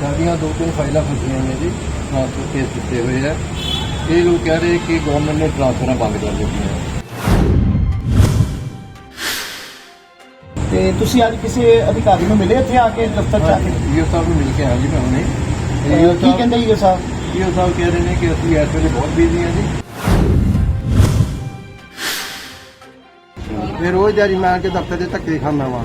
ਸਾਡੀਆਂ 2-3 ਫਾਈਲਾਂ ਫਸੀਆਂ ਨੇ ਜੀ, ਟ੍ਰਾਂਸਫਰ ਕੇਸ ਦਿੱਤੇ ਹੋਏ ਆ। ਇਹ ਲੋਕ ਕਹਿ ਰਹੇ ਕਿ ਗਵਰਨਮੈਂਟ ਨੇ ਟ੍ਰਾਂਸਫਰਾਂ ਬੰਦ ਕਰ ਦਿੱਤੀਆਂ। ਤੇ ਤੁਸੀਂ ਅੱਜ ਕਿਸੇ ਅਧਿਕਾਰੀ ਨੂੰ ਮਿਲੇ ਇੱਥੇ ਆ ਕੇ ਦਫ਼ਤਰ 'ਚ ਆ ਕੇ? ਈਓ ਸਾਹਿਬ ਨੂੰ ਮਿਲ ਕੇ ਆਇਆ ਜੀ ਮੈਂ ਹੁਣੇ। ਕੀ ਕਹਿੰਦੇ ਈਓ ਸਾਹਿਬ? ਈਓ ਸਾਹਿਬ ਕਹਿ ਰਹੇ ਨੇ ਕਿ ਅਸੀਂ ਇਸ ਵੇਲੇ ਬਹੁਤ ਬਿਜ਼ੀ ਹਾਂ ਜੀ। फिर रोज जारी मैं आके दफ्तर से धक्के खाना वा।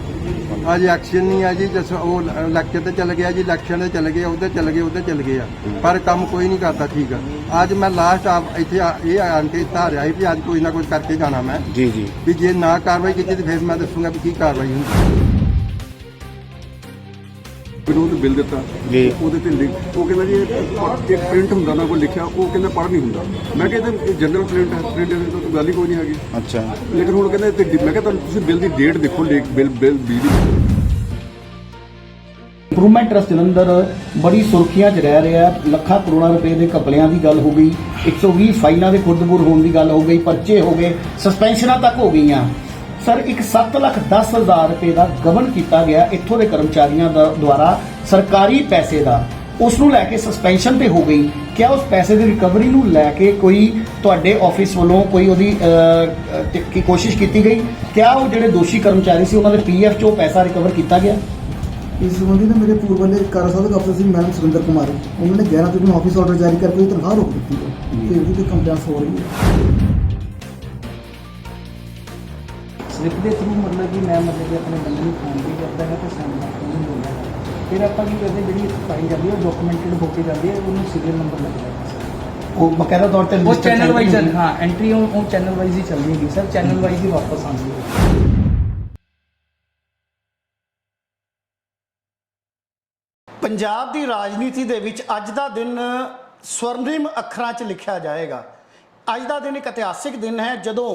अज एक्शन नहीं है जी, जस वो इलेक्शन से चल गया जी, इलेक्शन से चल गया, उधर चल गए, उधर चल गया, पर काम कोई नहीं करता। ठीक है, अज मैं लास्ट इतने ये आन के हारिया भी अज कोई ना कुछ करके जाना मैं जी जी भी जे ना कार्रवाई की तो फिर मैं दसूंगा भी की कार्रवाई होगी। विरोध बिल दिता जी, ਉਹਦੇ ਤੇ ਲਿਖ ਉਹ ਕਹਿੰਦਾ ਜੀ ਇੱਕ ਪ੍ਰਿੰਟ ਹੁੰਦਾ ਨਾ ਕੋਈ ਲਿਖਿਆ, ਉਹ ਕਹਿੰਦਾ ਪੜ੍ਹ ਨਹੀਂ ਹੁੰਦਾ। ਮੈਂ ਕਿਹਾ ਇਹ ਜਨਰਲ ਪ੍ਰਿੰਟ ਹੈ, ਪ੍ਰਿੰਟ ਦੀ ਤਾਂ ਗੱਲ ਹੀ ਕੋਈ ਨਹੀਂ ਹੈਗੀ। ਅੱਛਾ, ਲੇਕਿਨ ਹੁਣ ਕਹਿੰਦਾ ਮੈਂ ਕਿਹਾ ਤੁਹਾਨੂੰ ਤੁਸੀਂ ਬਿੱਲ ਦੀ ਡੇਟ ਦੇਖੋ, ਬਿੱਲ ਦੀ ਇੰਪਰੂਵਮੈਂਟ ਟਰਸਟ ਜਲੰਧਰ ਬੜੀ ਸੁਰਖੀਆਂ 'ਚ ਰਹਿ ਰਿਹਾ। ਲੱਖਾਂ ਕਰੋੜਾਂ ਰੁਪਏ ਦੇ ਘਪਲਿਆਂ ਦੀ ਗੱਲ ਹੋ ਗਈ, 120 ਫਾਈਲਾਂ ਦੇ ਖੁਰਦ-ਬੁਰਦ ਹੋਣ ਦੀ ਗੱਲ ਹੋ ਗਈ, ਪਰਚੇ ਹੋ ਗਏ, ਸਸਪੈਂਸ਼ਨਾਂ ਤੱਕ ਹੋ ਗਈਆਂ। ਸਰ, ਇੱਕ 7,10,000 ਰੁਪਏ ਦਾ ਗਬਨ ਕੀਤਾ ਗਿਆ ਇੱਥੋਂ ਦੇ ਕਰਮਚਾਰੀਆਂ ਦਾ ਦੁਆਰਾ ਸਰਕਾਰੀ ਪੈਸੇ ਦਾ, ਉਸ ਨੂੰ ਲੈ ਕੇ ਸਸਪੈਂਸ਼ਨ ਤੇ ਹੋ ਗਈ। ਕਿਆ ਉਸ ਪੈਸੇ ਦੀ ਰਿਕਵਰੀ ਨੂੰ ਲੈ ਕੇ ਕੋਈ ਤੁਹਾਡੇ ਆਫਿਸ ਵੱਲੋਂ ਕੋਈ ਉਹਦੀ ਕੋਸ਼ਿਸ਼ ਕੀਤੀ ਗਈ? ਕਿਆ ਉਹ ਜਿਹੜੇ ਦੋਸ਼ੀ ਕਰਮਚਾਰੀ ਸੀ ਉਹਨਾਂ ਦੇ ਪੀਐਫ 'ਚੋਂ ਪੈਸਾ ਰਿਕਵਰ ਕੀਤਾ ਗਿਆ? इस संबंधी ना मेरे पूर्व वाले कार्यसाधक अफसर सिंह मैडम सुरेंद्र कुमार, उन्होंने 11 तरीक में ऑफिस ऑर्डर जारी करके तनख्वाह रोक दी थी। तो ये कंप्लेंट्स हो रही है ਸਲਿੱਪ ਦੇ ਥਰੂ, ਮਤਲਬ ਕਿ ਮੈਂ ਮਤਲਬ ਕਿ ਆਪਣੇ ਬੰਦੇ ਨੂੰ ਫੋਨ ਵੀ ਕਰਦਾ ਹੈ ਤੇ ਸਾਈਨ ਨਹੀਂ ਹੁੰਦਾ ਹੈ। ਫਿਰ ਆਪਾਂ ਕੀ ਕਰਦੇ, ਜਿਹੜੀ ਫਾਈਲ ਜਾਂਦੀ ਹੈ ਉਹ ਡਾਕੂਮੈਂਟਡ ਹੋ ਕੇ ਜਾਂਦੀ ਹੈ, ਉਹਨੂੰ ਸੀਰੀਅਲ ਨੰਬਰ ਲੱਗਦਾ ਹੈ। ਉਹ ਬਕਾਇਦਾ ਤੌਰ ਤੇ ਉਹ ਚੈਨਲ ਵਾਈਜ਼ ਹਾਂ ਐਂਟਰੀ ਉਹ ਚੈਨਲ ਵਾਈਜ਼ ਹੀ ਚੱਲਦੀ ਹੈਗੀ ਸਰ, ਚੈਨਲ ਵਾਈਜ਼ ਹੀ ਵਾਪਸ ਆਉਂਦੀ ਹੈ। ਪੰਜਾਬ ਦੀ ਰਾਜਨੀਤੀ ਦੇ ਵਿੱਚ ਅੱਜ ਦਾ ਦਿਨ ਸਵਰਨਿਮ ਅੱਖਰਾਂ 'ਚ ਲਿਖਿਆ ਜਾਏਗਾ। ਅੱਜ ਦਾ ਦਿਨ ਇੱਕ ਇਤਿਹਾਸਿਕ ਦਿਨ ਹੈ ਜਦੋਂ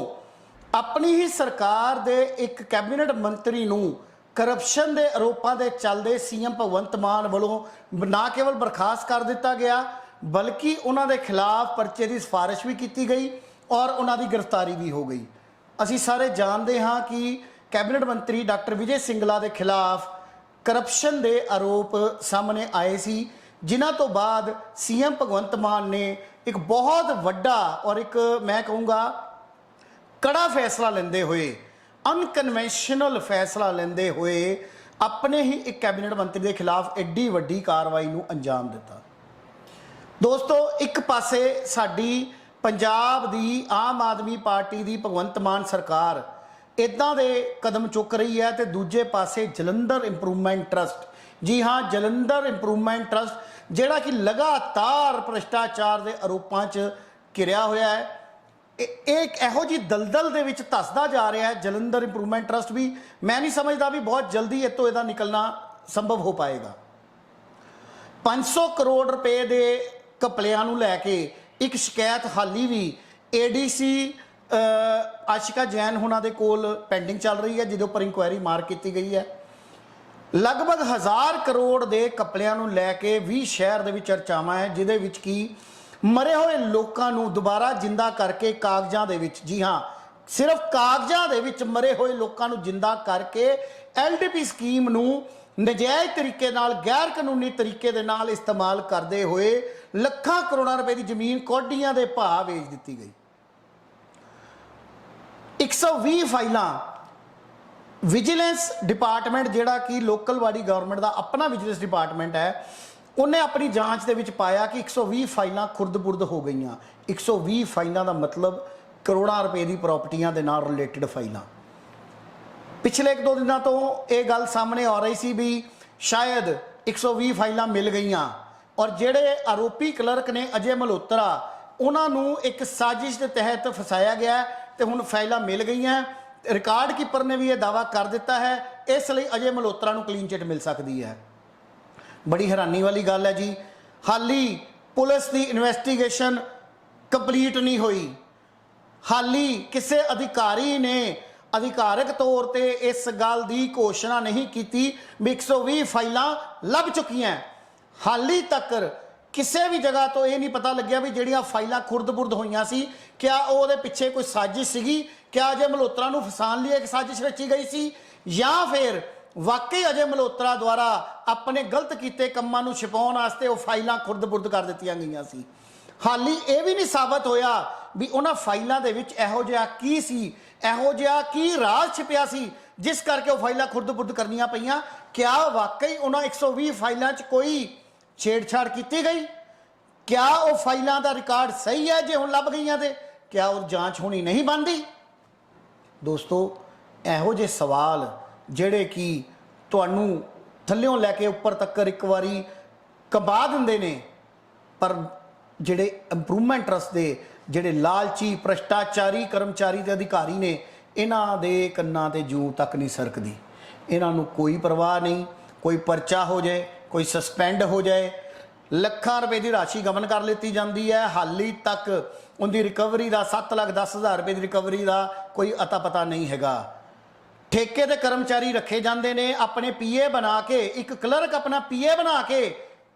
ਆਪਣੀ ਹੀ ਸਰਕਾਰ ਦੇ ਇੱਕ ਕੈਬਨਿਟ ਮੰਤਰੀ ਨੂੰ ਕਰਪਸ਼ਨ ਦੇ ਆਰੋਪਾਂ ਦੇ ਚੱਲਦੇ ਸੀਐਮ ਭਗਵੰਤ ਮਾਨ ਵੱਲੋਂ ਨਾ ਕੇਵਲ ਬਰਖਾਸਤ ਕਰ ਦਿੱਤਾ ਗਿਆ, ਬਲਕਿ ਉਹਨਾਂ ਦੇ ਖਿਲਾਫ ਪਰਚੇ ਦੀ ਸਿਫਾਰਿਸ਼ ਵੀ ਕੀਤੀ ਗਈ ਔਰ ਉਹਨਾਂ ਦੀ ਗ੍ਰਿਫਤਾਰੀ ਵੀ ਹੋ ਗਈ। ਅਸੀਂ ਸਾਰੇ ਜਾਣਦੇ ਹਾਂ ਕਿ ਕੈਬਨਿਟ ਮੰਤਰੀ ਡਾਕਟਰ ਵਿਜੇ ਸਿੰਗਲਾ ਦੇ ਖਿਲਾਫ ਕਰਪਸ਼ਨ ਦੇ ਆਰੋਪ ਸਾਹਮਣੇ ਆਏ ਸੀ, ਜਿਨ੍ਹਾਂ ਤੋਂ ਬਾਅਦ ਸੀਐਮ ਭਗਵੰਤ ਮਾਨ ਨੇ ਇੱਕ ਬਹੁਤ ਵੱਡਾ ਔਰ ਇੱਕ ਮੈਂ ਕਹੂੰਗਾ ਕੜਾ ਫੈਸਲਾ ਲੈਂਦੇ ਹੋਏ, ਅਨਕਨਵੈਨਸ਼ਨਲ ਫੈਸਲਾ ਲੈਂਦੇ ਹੋਏ ਆਪਣੇ ਹੀ ਇੱਕ ਕੈਬਨਿਟ ਮੰਤਰੀ ਦੇ ਖਿਲਾਫ ਐਡੀ ਵੱਡੀ ਕਾਰਵਾਈ ਨੂੰ ਅੰਜਾਮ ਦਿੱਤਾ। ਦੋਸਤੋ, ਇੱਕ ਪਾਸੇ ਸਾਡੀ ਪੰਜਾਬ ਦੀ ਆਮ ਆਦਮੀ ਪਾਰਟੀ ਦੀ ਭਗਵੰਤ ਮਾਨ ਸਰਕਾਰ ਇੱਦਾਂ ਦੇ ਕਦਮ ਚੁੱਕ ਰਹੀ ਹੈ ਤੇ ਦੂਜੇ ਪਾਸੇ ਜਲੰਧਰ ਇੰਪਰੂਵਮੈਂਟ ਟਰਸਟ, ਜੀ ਹਾਂ ਜਲੰਧਰ ਇੰਪਰੂਵਮੈਂਟ ਟਰਸਟ ਜਿਹੜਾ ਕਿ ਲਗਾਤਾਰ ਭ੍ਰਿਸ਼ਟਾਚਾਰ ਦੇ ਆਰੋਪਾਂ 'ਚ ਘਿਰਿਆ ਹੋਇਆ ਹੈ, ਇਹ ਇੱਕ ਇਹੋ ਜਿਹੀ ਦਲਦਲ ਦੇ ਵਿੱਚ ਧੱਸਦਾ ਜਾ ਰਿਹਾ ਹੈ। ਜਲੰਧਰ ਇੰਪਰੂਵਮੈਂਟ ਟਰਸਟ ਵੀ ਮੈਂ ਨਹੀਂ ਸਮਝਦਾ ਵੀ ਬਹੁਤ ਜਲਦੀ ਇੱਥੋਂ ਇਹਦਾ ਨਿਕਲਣਾ ਸੰਭਵ ਹੋ ਪਾਏਗਾ। 500 ਕਰੋੜ ਰੁਪਏ ਦੇ ਘਪਲਿਆਂ ਨੂੰ ਲੈ ਕੇ ਇੱਕ ਸ਼ਿਕਾਇਤ ਹਾਲੀ ਵੀ ਏਡੀਸੀ ਆਸ਼ਿਕਾ ਜੈਨ ਹੋਣਾ ਦੇ ਕੋਲ ਪੈਂਡਿੰਗ ਚੱਲ ਰਹੀ ਹੈ, ਜਿਹਦੇ ਉੱਪਰ ਇਨਕੁਆਇਰੀ ਮਾਰ ਕੀਤੀ ਗਈ ਹੈ। ਲਗਭਗ 1000 ਕਰੋੜ ਦੇ ਘਪਲਿਆਂ ਨੂੰ ਲੈ ਕੇ 20 ਸ਼ਹਿਰ ਦੇ ਵਿੱਚ ਚਰਚਾਵਾਂ ਹੈ, ਜਿਹਦੇ ਵਿੱਚ ਕੀ ਮਰੇ ਹੋਏ ਲੋਕਾਂ ਨੂੰ ਦੁਬਾਰਾ ਜਿੰਦਾ ਕਰਕੇ ਕਾਗਜ਼ਾਂ ਦੇ ਵਿੱਚ, ਜੀ ਹਾਂ ਸਿਰਫ ਕਾਗਜ਼ਾਂ ਦੇ ਵਿੱਚ ਮਰੇ ਹੋਏ ਲੋਕਾਂ ਨੂੰ ਜਿੰਦਾ ਕਰਕੇ ਐਲਡੀਪੀ ਸਕੀਮ ਨੂੰ ਨਜਾਇਜ਼ ਤਰੀਕੇ ਨਾਲ, ਗੈਰ ਕਾਨੂੰਨੀ ਤਰੀਕੇ ਦੇ ਨਾਲ ਇਸਤੇਮਾਲ ਕਰਦੇ ਹੋਏ ਲੱਖਾਂ ਕਰੋੜਾਂ ਰੁਪਏ ਦੀ ਜ਼ਮੀਨ ਕੌਡੀਆਂ ਦੇ ਭਾਅ ਵੇਚ ਦਿੱਤੀ ਗਈ। 120 ਫਾਈਲਾਂ ਵਿਜੀਲੈਂਸ ਡਿਪਾਰਟਮੈਂਟ, ਜਿਹੜਾ ਕਿ ਲੋਕਲ ਬਾਡੀ ਗਵਰਨਮੈਂਟ ਦਾ ਆਪਣਾ ਵਿਜੀਲੈਂਸ ਡਿਪਾਰਟਮੈਂਟ ਹੈ, ਉਹਨੇ ਆਪਣੀ ਜਾਂਚ ਦੇ ਵਿੱਚ ਪਾਇਆ ਕਿ 120 ਫਾਈਲਾਂ ਖੁਰਦ-ਬੁਰਦ ਹੋ ਗਈਆਂ। 120 ਫਾਈਲਾਂ ਦਾ ਮਤਲਬ ਕਰੋੜਾਂ ਰੁਪਏ ਦੀ ਪ੍ਰਾਪਰਟੀਆਂ ਦੇ ਨਾਲ ਰਿਲੇਟਡ ਫਾਈਲਾਂ। ਪਿਛਲੇ 1-2 ਦਿਨਾਂ ਤੋਂ ਇਹ ਗੱਲ ਸਾਹਮਣੇ ਆ ਰਹੀ ਸੀ ਵੀ ਸ਼ਾਇਦ 120 ਫਾਈਲਾਂ ਮਿਲ ਗਈਆਂ ਔਰ ਜਿਹੜੇ ਆਰੋਪੀ ਕਲਰਕ ਨੇ ਅਜੇ ਮਲਹੋਤਰਾ, ਉਹਨਾਂ ਨੂੰ ਇੱਕ ਸਾਜ਼ਿਸ਼ ਦੇ ਤਹਿਤ ਫਸਾਇਆ ਗਿਆ ਤੇ ਹੁਣ ਫਾਈਲਾਂ ਮਿਲ ਗਈਆਂ। ਰਿਕਾਰਡ ਕੀਪਰ ਨੇ ਵੀ ਇਹ ਦਾਅਵਾ ਕਰ ਦਿੱਤਾ ਹੈ, ਇਸ ਲਈ ਅਜੇ ਮਲਹੋਤਰਾ ਨੂੰ ਕਲੀਨ ਚਿੱਟ ਮਿਲ ਸਕਦੀ ਹੈ। ਬੜੀ ਹੈਰਾਨੀ ਵਾਲੀ ਗੱਲ ਹੈ ਜੀ, ਹਾਲੀ ਪੁਲਿਸ ਦੀ ਇਨਵੈਸਟੀਗੇਸ਼ਨ ਕੰਪਲੀਟ ਨਹੀਂ ਹੋਈ। ਹਾਲੀ ਕਿਸੇ ਅਧਿਕਾਰੀ ਨੇ ਅਧਿਕਾਰਕ ਤੌਰ ਤੇ ਇਸ ਗੱਲ ਦੀ ਘੋਸ਼ਣਾ ਨਹੀਂ ਕੀਤੀ ਵੀ 120 ਫਾਈਲਾਂ ਲੱਭ ਚੁੱਕੀਆਂ। ਹਾਲੀ ਤੱਕ ਕਿਸੇ ਵੀ ਜਗ੍ਹਾ ਤੋਂ ਇਹ ਨਹੀਂ ਪਤਾ ਲੱਗਿਆ ਵੀ ਜਿਹੜੀਆਂ ਫਾਈਲਾਂ ਖੁਰਦ-ਬੁਰਦ ਹੋਈਆਂ ਸੀ, ਕਿਆ ਉਹਦੇ ਪਿੱਛੇ ਕੋਈ ਸਾਜ਼ਿਸ਼ ਸੀਗੀ, ਕਿਆ ਅਜੇ ਮਲਹੋਤਰਾ ਨੂੰ ਫਸਾਉਣ ਲਈ ਇੱਕ ਸਾਜ਼ਿਸ਼ ਰਚੀ ਗਈ ਸੀ, ਜਾਂ ਫਿਰ ਵਾਕਈ ਅਜੇ ਮਲਹੋਤਰਾ ਦੁਆਰਾ ਆਪਣੇ ਗਲਤ ਕੀਤੇ ਕੰਮਾਂ ਨੂੰ ਛਿਪਾਉਣ ਵਾਸਤੇ ਉਹ ਫਾਈਲਾਂ ਖੁਰਦ-ਬੁਰਦ ਕਰ ਦਿੱਤੀਆਂ ਗਈਆਂ ਸੀ। ਹਾਲੀ ਇਹ ਵੀ ਨਹੀਂ ਸਾਬਤ ਹੋਇਆ ਵੀ ਉਹਨਾਂ ਫਾਈਲਾਂ ਦੇ ਵਿੱਚ ਇਹੋ ਜਿਹਾ ਕੀ ਸੀ, ਇਹੋ ਜਿਹਾ ਕੀ ਰਾਜ਼ ਛਿਪਿਆ ਸੀ ਜਿਸ ਕਰਕੇ ਉਹ ਫਾਈਲਾਂ ਖੁਰਦ-ਬੁਰਦ ਕਰਨੀਆਂ ਪਈਆਂ। ਕਿਆ ਵਾਕਈ ਉਹਨਾਂ 120 ਫਾਈਲਾਂ 'ਚ ਕੋਈ ਛੇੜਛਾੜ ਕੀਤੀ ਗਈ? ਕਿਆ ਉਹ ਫਾਈਲਾਂ ਦਾ ਰਿਕਾਰਡ ਸਹੀ ਹੈ? ਜੇ ਹੁਣ ਲੱਭ ਗਈਆਂ ਤੇ ਕਿਆ ਉਹ ਜਾਂਚ ਹੋਣੀ ਨਹੀਂ ਬਣਦੀ? ਦੋਸਤੋ, ਇਹੋ ਜਿਹੇ ਸਵਾਲ ਜਿਹੜੇ ਕਿ ਤੁਹਾਨੂੰ ਥੱਲਿਓਂ ਲੈ ਕੇ ਉੱਪਰ ਤੱਕ ਇੱਕ ਵਾਰੀ ਕੰਬਾ ਦਿੰਦੇ ਨੇ, ਪਰ ਜਿਹੜੇ ਇੰਪਰੂਵਮੈਂਟ ਟਰਸਟ ਦੇ ਜਿਹੜੇ ਲਾਲਚੀ ਭ੍ਰਿਸ਼ਟਾਚਾਰੀ ਕਰਮਚਾਰੀ ਤੇ ਅਧਿਕਾਰੀ ਨੇ, ਇਹਨਾਂ ਦੇ ਕੰਨਾਂ ਤੇ ਜੂੰ ਤੱਕ ਨਹੀਂ ਸਰਕਦੀ। ਇਹਨਾਂ ਨੂੰ ਕੋਈ ਪਰਵਾਹ ਨਹੀਂ, ਕੋਈ ਪਰਚਾ ਹੋ ਜਾਏ, ਕੋਈ ਸਸਪੈਂਡ ਹੋ ਜਾਏ, ਲੱਖਾਂ ਰੁਪਏ ਦੀ ਰਾਸ਼ੀ ਗਮਨ ਕਰ ਲਿੱਤੀ ਜਾਂਦੀ ਹੈ। ਹਾਲੀ ਤੱਕ ਉਹਦੀ ਰਿਕਵਰੀ ਦਾ 7,10,000 ਰੁਪਏ ਦੀ ਰਿਕਵਰੀ ਦਾ ਕੋਈ ਅਤਾ ਪਤਾ ਨਹੀਂ ਹੈਗਾ। ਠੇਕੇ ਦੇ ਕਰਮਚਾਰੀ ਰੱਖੇ ਜਾਂਦੇ ਨੇ, ਆਪਣੇ ਪੀਏ ਬਣਾ ਕੇ, ਇੱਕ ਕਲਰਕ ਆਪਣਾ ਪੀਏ ਬਣਾ ਕੇ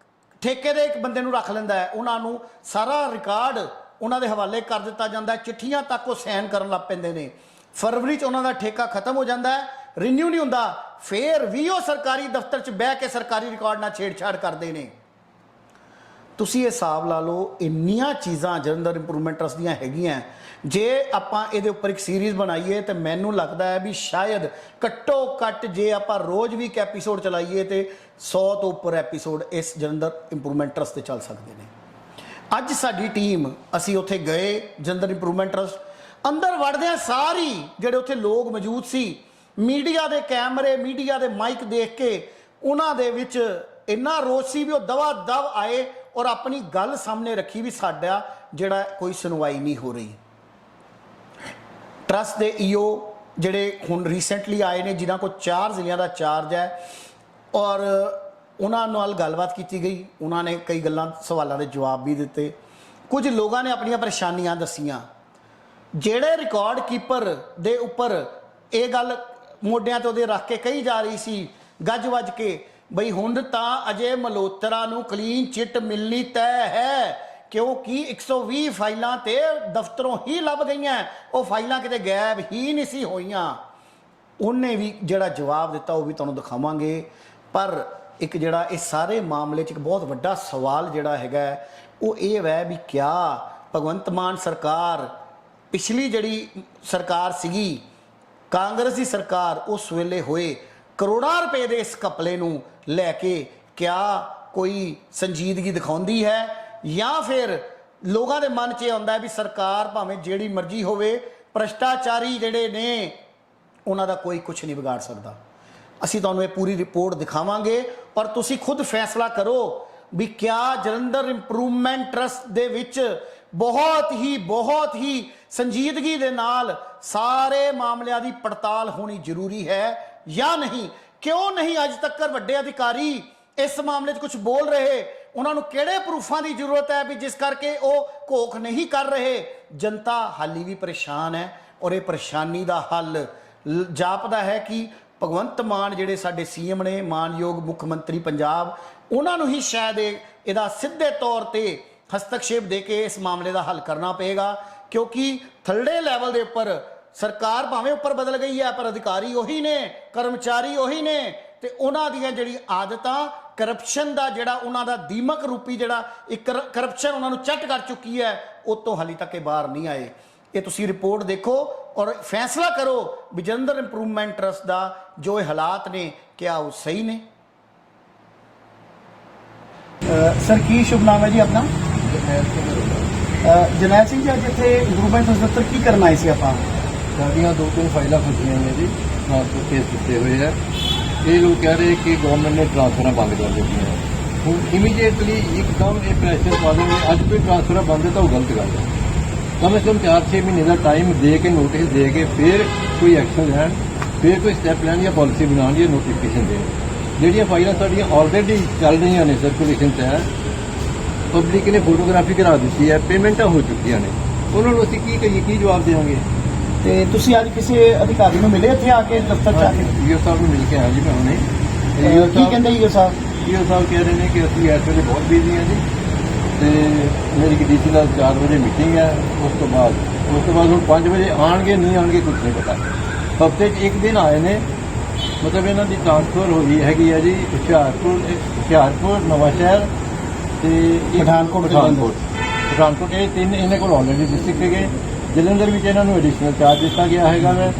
ਠੇਕੇ ਦੇ ਇੱਕ ਬੰਦੇ ਨੂੰ ਰੱਖ ਲੈਂਦਾ ਹੈ। ਉਹਨਾਂ ਨੂੰ ਸਾਰਾ ਰਿਕਾਰਡ ਉਹਨਾਂ ਦੇ ਹਵਾਲੇ ਕਰ ਦਿੱਤਾ ਜਾਂਦਾ ਹੈ, ਚਿੱਠੀਆਂ ਤੱਕ ਉਹ ਸਾਈਨ ਕਰਨ ਲੱਗ ਪੈਂਦੇ ਨੇ। ਫਰਵਰੀ 'ਚ ਉਹਨਾਂ ਦਾ ਠੇਕਾ ਖਤਮ ਹੋ ਜਾਂਦਾ ਹੈ, ਰੀਨਿਊ ਨਹੀਂ ਹੁੰਦਾ, ਫੇਰ ਵੀ ਉਹ ਸਰਕਾਰੀ ਦਫ਼ਤਰ 'ਚ ਬਹਿ ਕੇ ਸਰਕਾਰੀ ਰਿਕਾਰਡ ਨਾਲ ਛੇੜਛਾੜ ਕਰਦੇ ਨੇ। ਤੁਸੀਂ ਇਹ ਹਿਸਾਬ ਲਾ ਲਓ, ਇੰਨੀਆਂ ਚੀਜ਼ਾਂ ਜਲੰਧਰ ਇੰਪਰੂਵਮੈਂਟ ਟਰਸਟ ਦੀਆਂ ਹੈਗੀਆਂ। ਜੇ ਆਪਾਂ ਇਹਦੇ ਉੱਪਰ ਇੱਕ ਸੀਰੀਜ਼ ਬਣਾਈਏ ਤਾਂ ਮੈਨੂੰ ਲੱਗਦਾ ਹੈ ਵੀ ਸ਼ਾਇਦ ਘੱਟੋ ਘੱਟ ਜੇ ਆਪਾਂ ਰੋਜ਼ ਵੀ ਇੱਕ ਐਪੀਸੋਡ ਚਲਾਈਏ ਤੇ 100 ਤੋਂ ਉੱਪਰ ਐਪੀਸੋਡ ਇਸ ਜਲੰਧਰ ਇੰਪਰੂਵਮੈਂਟ ਟਰਸਟ ਤੇ ਚੱਲ ਸਕਦੇ ਨੇ। ਅੱਜ ਸਾਡੀ ਟੀਮ, ਅਸੀਂ ਉੱਥੇ ਗਏ ਜਲੰਧਰ ਇੰਪਰੂਵਮੈਂਟ ਟਰਸਟ। ਅੰਦਰ ਵੜਦਿਆਂ ਸਾਰੀ ਜਿਹੜੇ ਉੱਥੇ ਲੋਕ ਮੌਜੂਦ ਸੀ, ਮੀਡੀਆ ਦੇ ਕੈਮਰੇ, ਮੀਡੀਆ ਦੇ ਮਾਈਕ ਦੇਖ ਕੇ ਉਹਨਾਂ ਦੇ ਵਿੱਚ ਇੰਨਾ ਰੋਸ ਸੀ ਵੀ ਉਹ ਦਵਾ ਦਵ ਆਏ ਔਰ ਆਪਣੀ ਗੱਲ ਸਾਹਮਣੇ ਰੱਖੀ ਵੀ ਸਾਡਾ ਜਿਹੜਾ ਕੋਈ ਸੁਣਵਾਈ ਨਹੀਂ ਹੋ ਰਹੀ। ਟਰਸਟ ਦੇ ਈਓ ਜਿਹੜੇ ਹੁਣ ਰੀਸੈਂਟਲੀ ਆਏ ਨੇ, ਜਿਨ੍ਹਾਂ ਕੋਲ 4 ਜ਼ਿਲ੍ਹਿਆਂ ਦਾ ਚਾਰਜ ਹੈ, ਔਰ ਉਹਨਾਂ ਨਾਲ ਗੱਲਬਾਤ ਕੀਤੀ ਗਈ। ਉਹਨਾਂ ਨੇ ਕਈ ਗੱਲਾਂ, ਸਵਾਲਾਂ ਦੇ ਜਵਾਬ ਵੀ ਦਿੱਤੇ। ਕੁਝ ਲੋਕਾਂ ਨੇ ਆਪਣੀਆਂ ਪਰੇਸ਼ਾਨੀਆਂ ਦੱਸੀਆਂ। ਜਿਹੜੇ ਰਿਕਾਰਡ ਕੀਪਰ ਦੇ ਉੱਪਰ ਇਹ ਗੱਲ ਮੋਢਿਆਂ ਤੇ ਉਹਦੇ ਰੱਖ ਕੇ ਕਹੀ ਜਾ ਰਹੀ ਸੀ ਗੱਜ ਵੱਜ ਕੇ, ਬਈ ਹੁਣ ਤਾਂ ਅਜੇ ਮਲਹੋਤਰਾ ਨੂੰ ਕਲੀਨ ਚਿੱਟ ਮਿਲਣੀ ਤੈਅ ਹੈ, ਕਿਉਂਕਿ 120 ਫਾਈਲਾਂ ਤੇ ਦਫ਼ਤਰੋਂ ਹੀ ਲੱਭ ਗਈਆਂ, ਉਹ ਫਾਈਲਾਂ ਕਿਤੇ ਗਾਇਬ ਹੀ ਨਹੀਂ ਸੀ ਹੋਈਆਂ। ਉਹਨੇ ਵੀ ਜਿਹੜਾ ਜਵਾਬ ਦਿੱਤਾ ਉਹ ਵੀ ਤੁਹਾਨੂੰ ਦਿਖਾਵਾਂਗੇ। ਪਰ ਇੱਕ ਜਿਹੜਾ ਇਹ ਸਾਰੇ ਮਾਮਲੇ 'ਚ ਇੱਕ ਬਹੁਤ ਵੱਡਾ ਸਵਾਲ ਜਿਹੜਾ ਹੈਗਾ ਉਹ ਇਹ ਹੈ ਵੀ ਕਿਆ ਭਗਵੰਤ ਮਾਨ ਸਰਕਾਰ, ਪਿਛਲੀ ਜਿਹੜੀ ਸਰਕਾਰ ਸੀਗੀ ਕਾਂਗਰਸ ਦੀ ਸਰਕਾਰ, ਉਸ ਵੇਲੇ ਹੋਏ ਕਰੋੜਾਂ ਰੁਪਏ ਦੇ ਇਸ ਘਪਲੇ ਨੂੰ ਲੈ ਕੇ ਕਿਆ ਕੋਈ ਸੰਜੀਦਗੀ ਦਿਖਾਉਂਦੀ ਹੈ, ਜਾਂ ਫਿਰ ਲੋਕਾਂ ਦੇ ਮਨ 'ਚ ਇਹ ਆਉਂਦਾ ਹੈ ਵੀ ਸਰਕਾਰ ਭਾਵੇਂ ਜਿਹੜੀ ਮਰਜ਼ੀ ਹੋਵੇ, ਭ੍ਰਿਸ਼ਟਾਚਾਰੀ ਜਿਹੜੇ ਨੇ ਉਹਨਾਂ ਦਾ ਕੋਈ ਕੁਝ ਨਹੀਂ ਵਿਗਾੜ ਸਕਦਾ। ਅਸੀਂ ਤੁਹਾਨੂੰ ਇਹ ਪੂਰੀ ਰਿਪੋਰਟ ਦਿਖਾਵਾਂਗੇ ਔਰ ਤੁਸੀਂ ਖੁਦ ਫੈਸਲਾ ਕਰੋ ਵੀ ਕਿਆ ਜਲੰਧਰ ਇੰਪਰੂਵਮੈਂਟ ਟਰਸਟ ਦੇ ਵਿੱਚ ਬਹੁਤ ਹੀ ਸੰਜੀਦਗੀ ਦੇ ਨਾਲ ਸਾਰੇ ਮਾਮਲਿਆਂ ਦੀ ਪੜਤਾਲ ਹੋਣੀ ਜ਼ਰੂਰੀ ਹੈ ਜਾਂ ਨਹੀਂ। ਕਿਉਂ ਨਹੀਂ ਅੱਜ ਤੱਕ ਵੱਡੇ ਅਧਿਕਾਰੀ ਇਸ ਮਾਮਲੇ 'ਚ ਕੁਝ ਬੋਲ ਰਹੇ? ਉਹਨਾਂ ਨੂੰ ਕਿਹੜੇ ਪ੍ਰੂਫਾਂ ਦੀ ਜ਼ਰੂਰਤ ਹੈ ਵੀ ਜਿਸ ਕਰਕੇ ਉਹ ਘੋਖ ਨਹੀਂ ਕਰ ਰਹੇ? ਜਨਤਾ ਹਾਲੀ ਵੀ ਪਰੇਸ਼ਾਨ ਹੈ ਔਰ ਇਹ ਪਰੇਸ਼ਾਨੀ ਦਾ ਹੱਲ ਜਾਪਦਾ ਹੈ ਕਿ ਭਗਵੰਤ ਮਾਨ ਜਿਹੜੇ ਸਾਡੇ ਸੀਐਮ ਨੇ, ਮਾਨਯੋਗ ਮੁੱਖ ਮੰਤਰੀ ਪੰਜਾਬ, ਉਹਨਾਂ ਨੂੰ ਹੀ ਸ਼ਾਇਦ ਇਹਦਾ ਸਿੱਧੇ ਤੌਰ ਤੇ ਹਸਤਕਸ਼ੇਪ ਦੇ ਕੇ ਇਸ ਮਾਮਲੇ ਦਾ ਹੱਲ ਕਰਨਾ ਪਏਗਾ। ਕਿਉਂਕਿ ਥੱਲੇ ਲੈਵਲ ਦੇ ਉੱਪਰ ਸਰਕਾਰ ਭਾਵੇਂ ਉੱਪਰ ਬਦਲ ਗਈ ਹੈ ਪਰ ਅਧਿਕਾਰੀ ਉਹੀ ਨੇ, ਕਰਮਚਾਰੀ ਉਹੀ ਨੇ, ਤੇ ਉਹਨਾਂ ਦੀਆਂ ਜਿਹੜੀ ਆਦਤਾਂ, ਕਰਪਸ਼ਨ ਦਾ ਜਿਹੜਾ ਉਹਨਾਂ ਦਾ ਦੀਮਕ ਰੂਪੀ ਜਿਹੜਾ ਇੱਕ ਕਰਪਸ਼ਨ ਉਹਨਾਂ ਨੂੰ ਚੱਟ ਕਰ ਚੁੱਕੀ ਹੈ, ਉਹ ਤੋਂ ਹਾਲੇ ਤੱਕ ਇਹ ਬਾਹਰ ਨਹੀਂ ਆਏ। ਇਹ ਤੁਸੀਂ ਰਿਪੋਰਟ ਦੇਖੋ ਔਰ ਫੈਸਲਾ ਕਰੋ ਵੀ ਜਲੰਧਰ ਇੰਪਰੂਵਮੈਂਟ ਟਰਸਟ ਦਾ ਜੋ ਇਹ ਹਾਲਾਤ ਨੇ ਕਿਆ ਉਹ ਸਹੀ ਨੇ। ਸਰ ਕੀ ਸ਼ੁਭ ਨਾਮ ਹੈ ਜੀ ਆਪਣਾ? ਜਰਨੈਲ ਸਿੰਘ ਜੀ, ਅੱਜ ਇੱਥੇ ਇੰਪਰੂਵਮੈਂਟ ਟਰਸਟ ਦਫ਼ਤਰ ਕੀ ਕਰਨ ਆਏ ਸੀ ਆਪਾਂ? ਸਾਡੀਆਂ 2-3 ਫਾਈਲਾਂ ਫਸੀਆਂ ਨੇ ਜੀ, ਟ੍ਰਾਂਸਫਰ ਕੇਸ ਦਿੱਤੇ ਹੋਏ ਆ। ਇਹ ਲੋਕ ਕਹਿ ਰਹੇ ਕਿ ਗਵਰਨਮੈਂਟ ਨੇ ਟ੍ਰਾਂਸਫਰਾਂ ਬੰਦ ਕਰ ਦਿੱਤੀਆਂ। ਹੁਣ ਇਮੀਡੀਏਟਲੀ ਇੱਕਦਮ ਇਹ ਪ੍ਰੈਸ਼ਰ ਪਾ ਦੇਣਗੇ ਅੱਜ ਕੋਈ ਟ੍ਰਾਂਸਫਰਾਂ ਬੰਦ ਹੈ ਤਾਂ ਉਹ ਗਲਤ ਗੱਲ ਹੈ। ਕਮ ਸੇ ਕਮ 4-6 ਮਹੀਨੇ ਦਾ ਟਾਈਮ ਦੇ ਕੇ, ਨੋਟਿਸ ਦੇ ਕੇ ਫਿਰ ਕੋਈ ਐਕਸ਼ਨ ਲੈਣ, ਫਿਰ ਕੋਈ ਸਟੈਪ ਲੈਣ ਜਾਂ ਪਾਲਿਸੀ ਬਣਾਉਣ ਜਾਂ ਨੋਟੀਫਿਕੇਸ਼ਨ ਦੇਣ। ਜਿਹੜੀਆਂ ਫਾਈਲਾਂ ਸਾਡੀਆਂ ਆਲਰੇਡੀ ਚੱਲ ਰਹੀਆਂ ਨੇ, ਸਰਕੂਲੇਸ਼ਨ 'ਚ ਹੈ, ਪਬਲਿਕ ਨੇ ਫੋਟੋਗ੍ਰਾਫੀ ਕਰਾ ਦਿੱਤੀ ਹੈ, ਪੇਮੈਂਟਾਂ ਹੋ ਚੁੱਕੀਆਂ ਨੇ, ਉਹਨਾਂ ਨੂੰ ਅਸੀਂ ਕੀ ਕਰੀਏ, ਕੀ ਜਵਾਬ ਦੇਵਾਂਗੇ? ਤੇ ਤੁਸੀਂ ਅੱਜ ਕਿਸੇ ਅਧਿਕਾਰੀ ਨੂੰ ਮਿਲੇ ਇੱਥੇ ਆ ਕੇ ਦਫ਼ਤਰ 'ਚ ਆ ਕੇ? ਈਓ ਸਾਹਿਬ ਨੂੰ ਮਿਲ ਕੇ ਆਇਆ ਜੀ ਮੈਂ ਹੁਣੇ। ਕੀ ਕਹਿੰਦੇ ਈਓ ਸਾਹਿਬ? ਈਓ ਸਾਹਿਬ ਕਹਿ ਰਹੇ ਨੇ ਕਿ ਅਸੀਂ ਇਸ ਵੇਲੇ ਬਹੁਤ ਬਿਜ਼ੀ ਹਾਂ ਜੀ, ਤੇ ਮੇਰੀ ਡੀਸੀ ਨਾਲ 4 ਵਜੇ ਮੀਟਿੰਗ ਹੈ। ਉਸ ਤੋਂ ਬਾਅਦ ਹੁਣ 5 ਵਜੇ ਆਉਣਗੇ, ਨਹੀਂ ਆਉਣਗੇ ਕੁਝ ਨਹੀਂ ਪਤਾ। ਹਫ਼ਤੇ 'ਚ ਇੱਕ ਦਿਨ ਆਏ ਨੇ ਮਤਲਬ ਇਹਨਾਂ ਦੀ ਟ੍ਰਾਂਸਫਰ ਹੋਈ ਹੈਗੀ ਹੈ ਜੀ ਹੁਸ਼ਿਆਰਪੁਰ ਨਵਾਂਸ਼ਹਿਰ ਤੇ ਇੱਕ ਪਠਾਨਕੋਟ ਇਹ ਤਿੰਨ ਇਹਨਾਂ ਕੋਲ ਆਲਰੇਡੀ ਡਿਸਟ੍ਰਿਕਟ ਹੈਗੇ। ਜਲੰਧਰ ਵਿੱਚ ਇਹਨਾਂ ਨੂੰ ਐਡੀਸ਼ਨਲ ਚਾਰਜ ਦਿੱਤਾ ਗਿਆ ਹੈਗਾ ਵੈ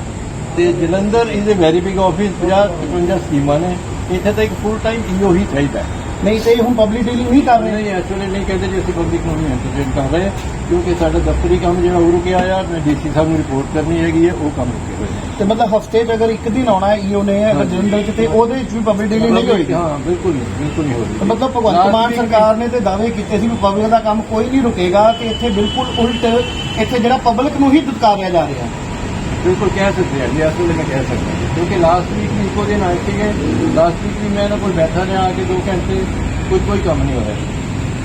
ਤੇ Jalandhar is a very big office 50-55 ਸਕੀਮਾਂ ਨੇ। ਇੱਥੇ ਤਾਂ ਇੱਕ ਫੁੱਲ ਟਾਈਮ ਈਓ ਹੀ ਚਾਹੀਦਾ ਹੈ। ਨਹੀਂ ਤੇ ਹੁਣ ਪਬਲਿਕ ਡੀਲਿੰਗ ਨਹੀਂ ਕਰ ਰਹੇ। ਨਹੀਂ ਐਕਚੁਅਲੀ ਨਹੀਂ ਕਹਿੰਦੇ ਜੀ ਅਸੀਂ ਪਬਲਿਕ ਨੂੰ ਨਹੀਂ ਐਂਟਰਟੇਨ ਕਰ ਰਹੇ ਕਿਉਂਕਿ ਸਾਡਾ ਦਫ਼ਤਰੀ ਕੰਮ ਜਿਹੜਾ ਹੋ ਰੁਕਿਆ ਆ ਮੈਂ ਡੀਸੀ ਸਾਹਿਬ ਨੂੰ ਰਿਪੋਰਟ ਕਰਨੀ ਹੈਗੀ ਹੈ ਉਹ ਕੰਮ ਰੁਕੇ ਹੋਏ ਨੇ। ਤੇ ਮਤਲਬ ਹਫਤੇ 'ਚ ਅਗਰ ਇੱਕ ਦਿਨ ਆਉਣਾ ਹੈ ਈਓ ਨੇ ਅਗਰ ਜਲੰਧਰ 'ਚ ਤੇ ਉਹਦੇ ਵਿੱਚ ਵੀ ਪਬਲਿਕ ਡੀਲਿੰਗ ਨਹੀਂ ਹੋਏਗੀ। ਹਾਂ ਬਿਲਕੁਲ ਨਹੀਂ ਹੋਏਗੀ। ਤੇ ਮਤਲਬ ਭਗਵੰਤ ਮਾਨ ਸਰਕਾਰ ਨੇ ਤੇ ਦਾਅਵੇ ਕੀਤੇ ਸੀ ਵੀ ਪਬਲਿਕ ਦਾ ਕੰਮ ਕੋਈ ਨਹੀਂ ਰੁਕੇਗਾ ਤੇ ਇੱਥੇ ਬਿਲਕੁਲ ਉਲਟ ਇੱਥੇ ਜਿਹੜਾ ਪਬਲਿਕ ਨੂੰ ਹੀ ਦੁਤਕਾਰਿਆ ਜਾ ਰਿਹਾ। ਬਿਲਕੁਲ ਕਹਿ ਸਕਦੇ ਹਾਂ ਜੀ ਇਸ ਵੇਲੇ ਮੈਂ ਕਹਿ ਸਕਦਾ ਕਿਉਂਕਿ ਲਾਸਟ ਵੀਕ ਵੀ ਇੱਕੋ ਦਿਨ ਆਏ ਸੀਗੇ। ਲਾਸਟ ਵੀਕ ਵੀ ਮੈਂ ਇਹਨਾਂ ਕੋਲ ਬੈਠਾ ਰਿਹਾ ਆ ਕੇ 2 ਘੰਟੇ ਕੋਈ ਕੰਮ ਨਹੀਂ ਹੋਇਆ।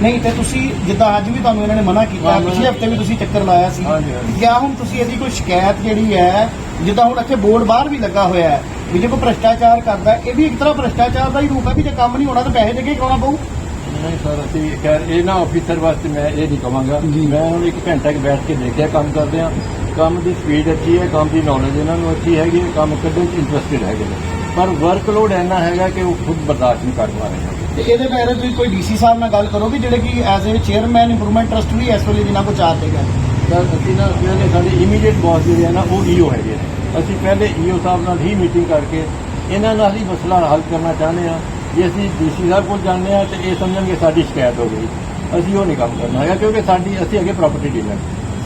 ਨਹੀਂ ਤੇ ਤੁਸੀਂ ਜਿੱਦਾਂ ਅੱਜ ਵੀ ਤੁਹਾਨੂੰ ਇਹਨਾਂ ਨੇ ਮਨਾ ਕੀਤਾ ਪਿਛਲੇ ਹਫਤੇ ਵੀ ਤੁਸੀਂ ਚੱਕਰ ਲਾਇਆ ਸੀ ਕਿਆ ਹੁਣ ਤੁਸੀਂ ਇਹਦੀ ਕੋਈ ਸ਼ਿਕਾਇਤ ਜਿਹੜੀ ਹੈ ਜਿੱਦਾਂ ਹੁਣ ਇੱਥੇ ਬੋਰਡ ਬਾਹਰ ਵੀ ਲੱਗਾ ਹੋਇਆ ਹੈ ਵੀ ਜੇ ਕੋਈ ਭ੍ਰਿਸ਼ਟਾਚਾਰ ਕਰਦਾ ਇਹ ਵੀ ਇੱਕ ਤਰ੍ਹਾਂ ਭ੍ਰਿਸ਼ਟਾਚਾਰ ਦਾ ਹੀ ਰੂਪ ਹੈ ਵੀ ਜੇ ਕੰਮ ਨਹੀਂ ਹੋਣਾ ਤਾਂ ਪੈਸੇ ਦੇ ਕੇ ਕਰਾਉਣਾ ਪਊ। ਨਹੀਂ ਸਰ ਅਸੀਂ ਖੈਰ ਇਹ ਨਾ ਆਫਿਸਰ ਵਾਸਤੇ ਮੈਂ ਇਹ ਨਹੀਂ ਕਹਾਂਗਾ। ਮੈਂ ਹੁਣ 1 ਘੰਟਾ ਬੈਠ ਕੇ ਦੇਖਿਆ ਕੰਮ ਕਰਦੇ ਆ ਕੰਮ ਦੀ ਸਪੀਡ ਅੱਛੀ ਹੈ ਕੰਮ ਦੀ ਨੌਲੇਜ ਇਹਨਾਂ ਨੂੰ ਅੱਛੀ ਹੈਗੀ ਕੰਮ ਕੱਢਣ 'ਚ ਇੰਟਰਸਟਿਡ ਹੈਗੇ ਨੇ ਪਰ ਵਰਕਲੋਡ ਇੰਨਾ ਹੈਗਾ ਕਿ ਉਹ ਖੁਦ ਬਰਦਾਸ਼ਤ ਨਹੀਂ ਕਰ ਪਾ ਰਹੇ। ਤੇ ਇਹਦੇ ਬਾਰੇ ਤੁਸੀਂ ਕੋਈ ਡੀਸੀ ਸਾਹਿਬ ਨਾਲ ਗੱਲ ਕਰੋ ਵੀ ਜਿਹੜੇ ਕਿ as a chairman improvement trust ਵੀ ਇਸ ਵੇਲੇ ਜਿਨ੍ਹਾਂ ਕੋ ਚਾਰ ਦੇਗਾ। ਸਰ ਅਸੀਂ ਨਾ ਜਿਹੜੇ ਸਾਡੇ ਇਮੀਡੀਏਟ ਬੌਸ ਜਿਹੜੇ ਆ ਨਾ ਉਹ ਈਓ ਹੈਗੇ ਨੇ। ਅਸੀਂ ਪਹਿਲੇ ਈਓ ਸਾਹਿਬ ਨਾਲ ਹੀ ਮੀਟਿੰਗ ਕਰਕੇ ਇਹਨਾਂ ਨਾਲ ਹੀ ਮਸਲਾ ਹੱਲ ਕਰਨਾ ਚਾਹੁੰਦੇ ਹਾਂ। ਜੇ ਅਸੀਂ ਡੀਸੀ ਸਾਹਿਬ ਕੋਲ ਜਾਂਦੇ ਹਾਂ ਤੇ ਇਹ ਸਮਝਣਗੇ ਸਾਡੀ ਸ਼ਿਕਾਇਤ ਹੋ ਗਈ। ਅਸੀਂ ਉਹ ਨਹੀਂ ਕੰਮ ਕਰਨਾ ਹੈਗਾ ਕਿਉਂਕਿ ਅਸੀਂ ਅੱਗੇ ਪ੍ਰਾਪਰਟੀ ਡੀਲਰ